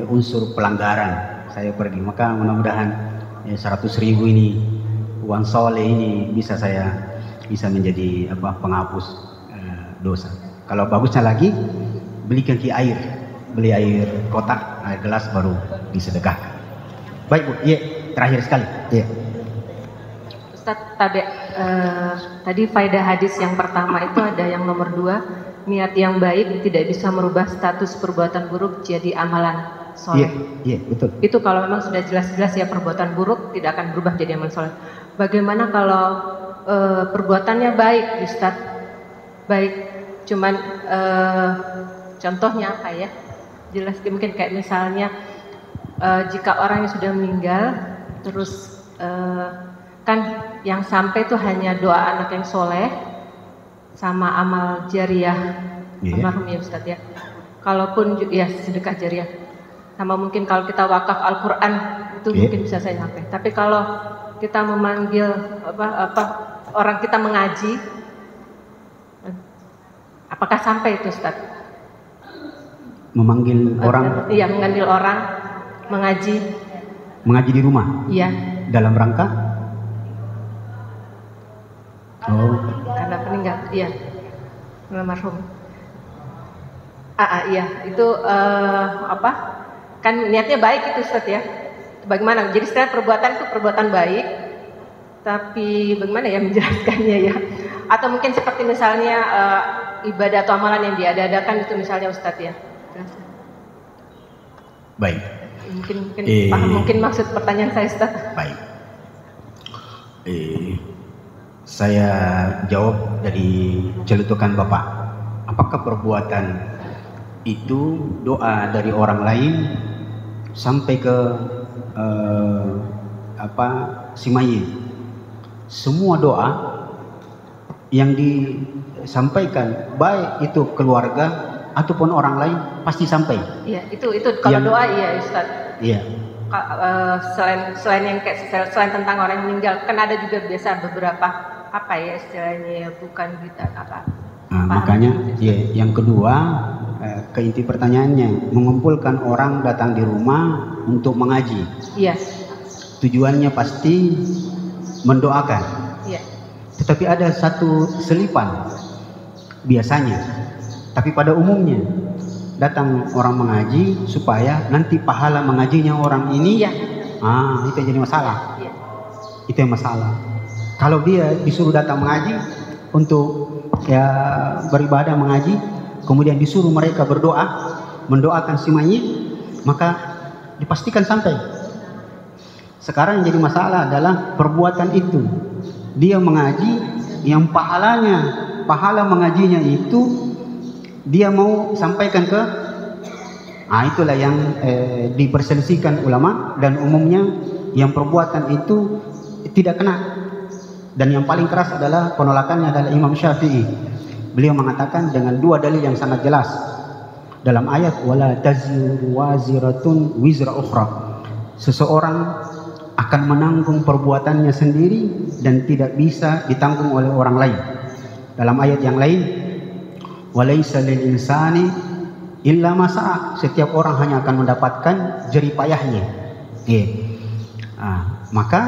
unsur pelanggaran. Saya pergi, maka mudah-mudahan 100.000 ini uang soleh ini bisa menjadi penghapus dosa. Kalau bagusnya lagi belikan beli air kotak, air gelas baru disedekahkan. Baik Bu, iya. Terakhir sekali, ya. Ustaz, tadi faedah hadis yang pertama itu ada yang nomor 2, niat yang baik tidak bisa merubah status perbuatan buruk jadi amalan soleh. Iya, betul. Itu kalau memang sudah jelas-jelas ya perbuatan buruk tidak akan berubah jadi amalan soleh. Bagaimana kalau perbuatannya baik, Ustaz? Baik, cuman contohnya apa ya? Jelas mungkin kayak misalnya jika orang yang sudah meninggal, terus kan yang sampai itu hanya doa anak yang soleh sama amal jariah almarhum ya Ustadz ya. Kalaupun ya sedekah jariah, sama mungkin kalau kita wakaf Al-Quran itu mungkin bisa saya sampai. Tapi kalau kita memanggil orang kita mengaji, apakah sampai itu Ustaz? Memanggil orang? Iya, mengambil orang mengaji. Mengaji di rumah? Iya. Dalam rangka? Karena peninggal, iya. Almarhum. Iya, itu kan niatnya baik itu Ustaz ya. Bagaimana? Jadi setelah perbuatan itu perbuatan baik, tapi bagaimana ya menjelaskannya ya? Atau mungkin seperti misalnya ibadah atau amalan yang diadakan itu misalnya Ustaz ya. Baik. Mungkin paham mungkin maksud pertanyaan saya Ustaz. Baik. Saya jawab dari celutukan Bapak. Apakah perbuatan itu doa dari orang lain sampai ke si mayit? Semua doa yang disampaikan, baik itu keluarga ataupun orang lain, pasti sampai. Iya, itu kalau doa iya Ustaz. Iya. Selain yang selain tentang orang yang meninggal, kan ada juga biasa beberapa istilahnya bukan kita makanya ya, yang kedua ke inti pertanyaannya, mengumpulkan orang datang di rumah untuk mengaji. Iya. Tujuannya pasti mendoakan. Iya. Tetapi ada satu selipan biasanya, tapi pada umumnya datang orang mengaji supaya nanti pahala mengajinya orang ini. Iya. Itu yang jadi masalah. Iya. Itu yang masalah. Kalau dia disuruh datang mengaji untuk ya beribadah mengaji, kemudian disuruh mereka berdoa, mendoakan si mayit, maka dipastikan sampai. Sekarang yang jadi masalah adalah perbuatan itu. Dia mengaji, yang pahala mengajinya itu dia mau sampaikan ke, itulah yang diperselisihkan ulama, dan umumnya yang perbuatan itu tidak kena. Dan yang paling keras adalah penolakannya adalah Imam Syafi'i. Beliau mengatakan dengan dua dalil yang sangat jelas dalam ayat wala taziru waziratun wizra ukhra. Seseorang akan menanggung perbuatannya sendiri dan tidak bisa ditanggung oleh orang lain. Dalam ayat yang lain, walaisa lil insani illa ma sa'a. Setiap orang hanya akan mendapatkan jerih payahnya. Maka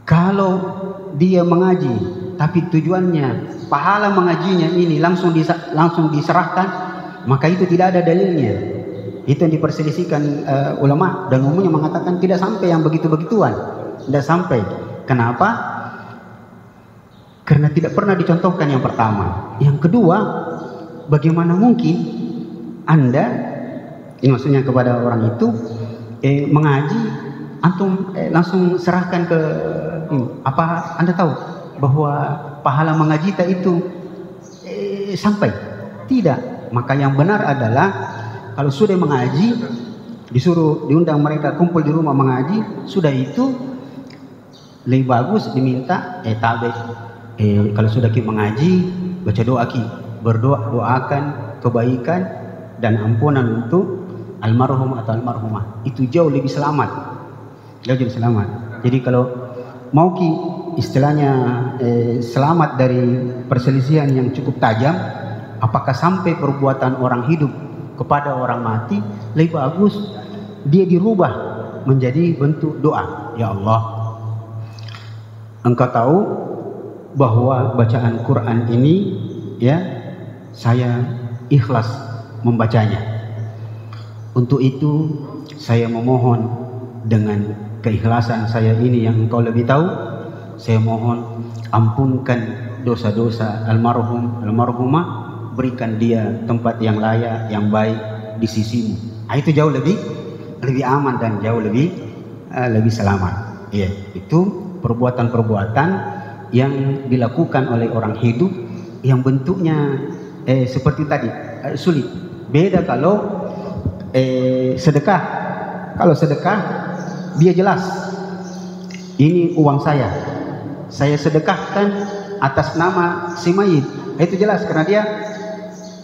kalau dia mengaji tapi tujuannya pahala mengajinya ini langsung diserahkan, maka itu tidak ada dalilnya. Itu yang diperselisihkan ulama, dan umumnya mengatakan tidak sampai yang begitu-begituan. Tidak sampai. Kenapa? Karena tidak pernah dicontohkan yang pertama. Yang kedua, bagaimana mungkin Anda, ini maksudnya kepada orang itu, mengaji, antum langsung serahkan ke apa Anda tahu bahwa pahala mengaji itu sampai? Tidak. Maka yang benar adalah kalau sudah mengaji, diundang mereka kumpul di rumah mengaji, sudah itu lebih bagus diminta kalau sudah mengaji, baca doa doakan kebaikan dan ampunan untuk almarhum atau almarhumah. Itu jauh lebih selamat. Jadi kalau mau istilahnya selamat dari perselisihan yang cukup tajam, apakah sampai perbuatan orang hidup kepada orang mati, lebih bagus dia dirubah menjadi bentuk doa. Ya Allah, Engkau tahu bahwa bacaan Quran ini ya saya ikhlas membacanya. Untuk itu saya memohon dengan keikhlasan saya ini yang Engkau lebih tahu, saya mohon ampunkan dosa-dosa almarhumah, berikan dia tempat yang layak, yang baik di sisimu. Itu jauh lebih aman dan jauh lebih selamat. Itu perbuatan-perbuatan yang dilakukan oleh orang hidup yang bentuknya seperti tadi sulit. Beda kalau sedekah. Kalau sedekah dia jelas, ini uang saya sedekahkan atas nama si mayit. Itu jelas karena dia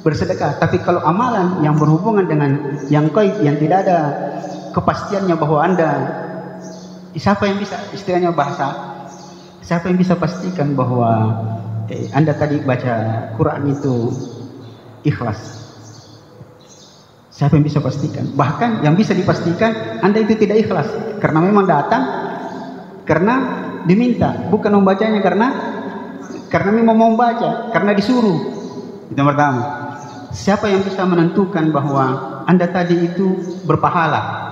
bersedekah. Tapi kalau amalan yang berhubungan dengan yang gaib, yang tidak ada kepastiannya bahwa Anda Siapa yang bisa, istilahnya bahasa, siapa yang bisa pastikan bahwa Anda tadi baca Quran itu ikhlas? Siapa yang bisa pastikan? Bahkan yang bisa dipastikan Anda itu tidak ikhlas karena memang datang karena diminta, bukan membacanya karena memang mau membaca, karena disuruh. Itu yang pertama. Siapa yang bisa menentukan bahwa Anda tadi itu berpahala?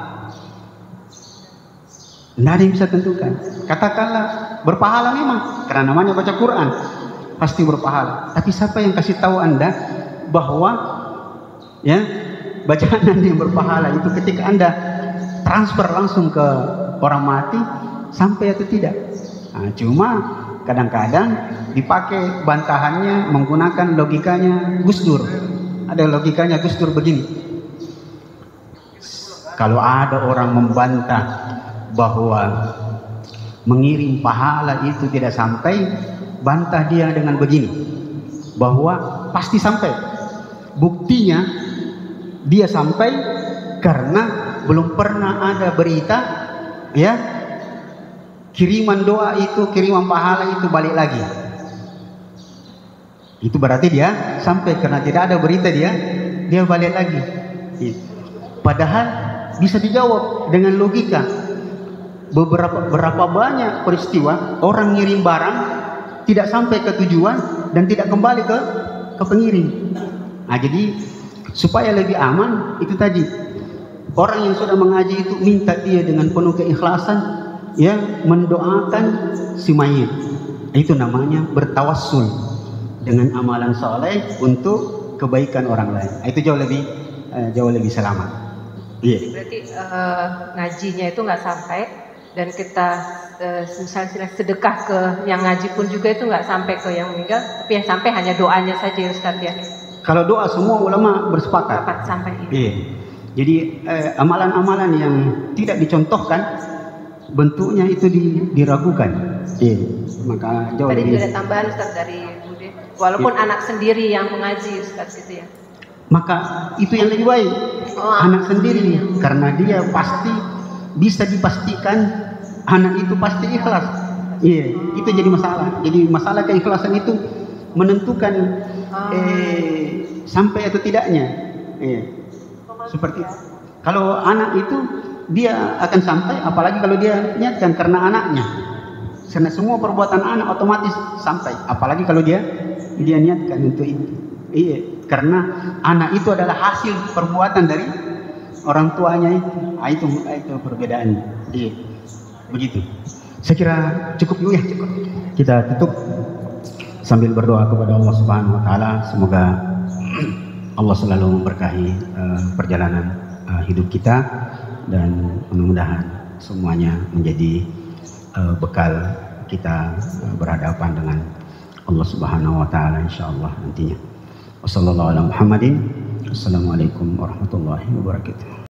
Tidak ada yang bisa tentukan. Katakanlah berpahala memang, karena namanya baca Quran pasti berpahala. Tapi siapa yang kasih tahu Anda bahwa ya bacaan Anda yang berpahala itu ketika Anda transfer langsung ke orang mati sampai atau tidak? Nah, cuma kadang-kadang dipakai bantahannya menggunakan logikanya Gus Dur. Ada logikanya Gus Dur begini. Kalau ada orang membantah bahwa mengirim pahala itu tidak sampai, bantah dia dengan begini, bahwa pasti sampai. Buktinya dia sampai karena belum pernah ada berita ya kiriman doa itu, kiriman pahala itu balik lagi. Itu berarti dia sampai, karena tidak ada berita dia balik lagi. Padahal bisa dijawab dengan logika. Berapa banyak peristiwa orang ngirim barang tidak sampai ke tujuan dan tidak kembali ke pengirim. Nah, jadi supaya lebih aman itu tadi, orang yang sudah mengaji itu minta dia dengan penuh keikhlasan ya mendoakan si mayit. Itu namanya bertawassul dengan amalan soleh untuk kebaikan orang lain. Itu jauh lebih selamat. Iya. Berarti ngajinya itu nggak sampai, dan kita misalnya sedekah ke yang ngaji pun juga itu nggak sampai ke yang meninggal, tapi yang sampai hanya doanya saja ya Ustaz ya. Kalau doa semua ulama bersepakat. Sampai ini. Iya. Jadi amalan-amalan yang tidak dicontohkan bentuknya itu diragukan. Iya. Maka jauh Tadi lebih. ada tambahan Ustaz dari Bude. Walaupun anak sendiri yang mengaji Ustaz gitu ya. Maka itu yang lebih baik. Anak sendiri, karena dia pasti bisa dipastikan anak itu pasti ikhlas. Iya, itu jadi masalah. Jadi masalah keikhlasan itu menentukan sampai atau tidaknya. Iya. Seperti itu. Kalau anak itu dia akan sampai, apalagi kalau dia niatkan karena anaknya. Karena semua perbuatan anak otomatis sampai, apalagi kalau dia niatkan untuk itu. Iya, karena anak itu adalah hasil perbuatan dari orang tuanya itu. Itu perbedaannya. Iya. Begitu. Saya kira cukup dulu ya, cukup. Kita tutup sambil berdoa kepada Allah Subhanahu wa taala, semoga Allah selalu memberkahi perjalanan hidup kita, dan mudah-mudahan semuanya menjadi bekal kita berhadapan dengan Allah Subhanahu wa taala insyaallah nantinya. Wassalamualaikum warahmatullahi wabarakatuh.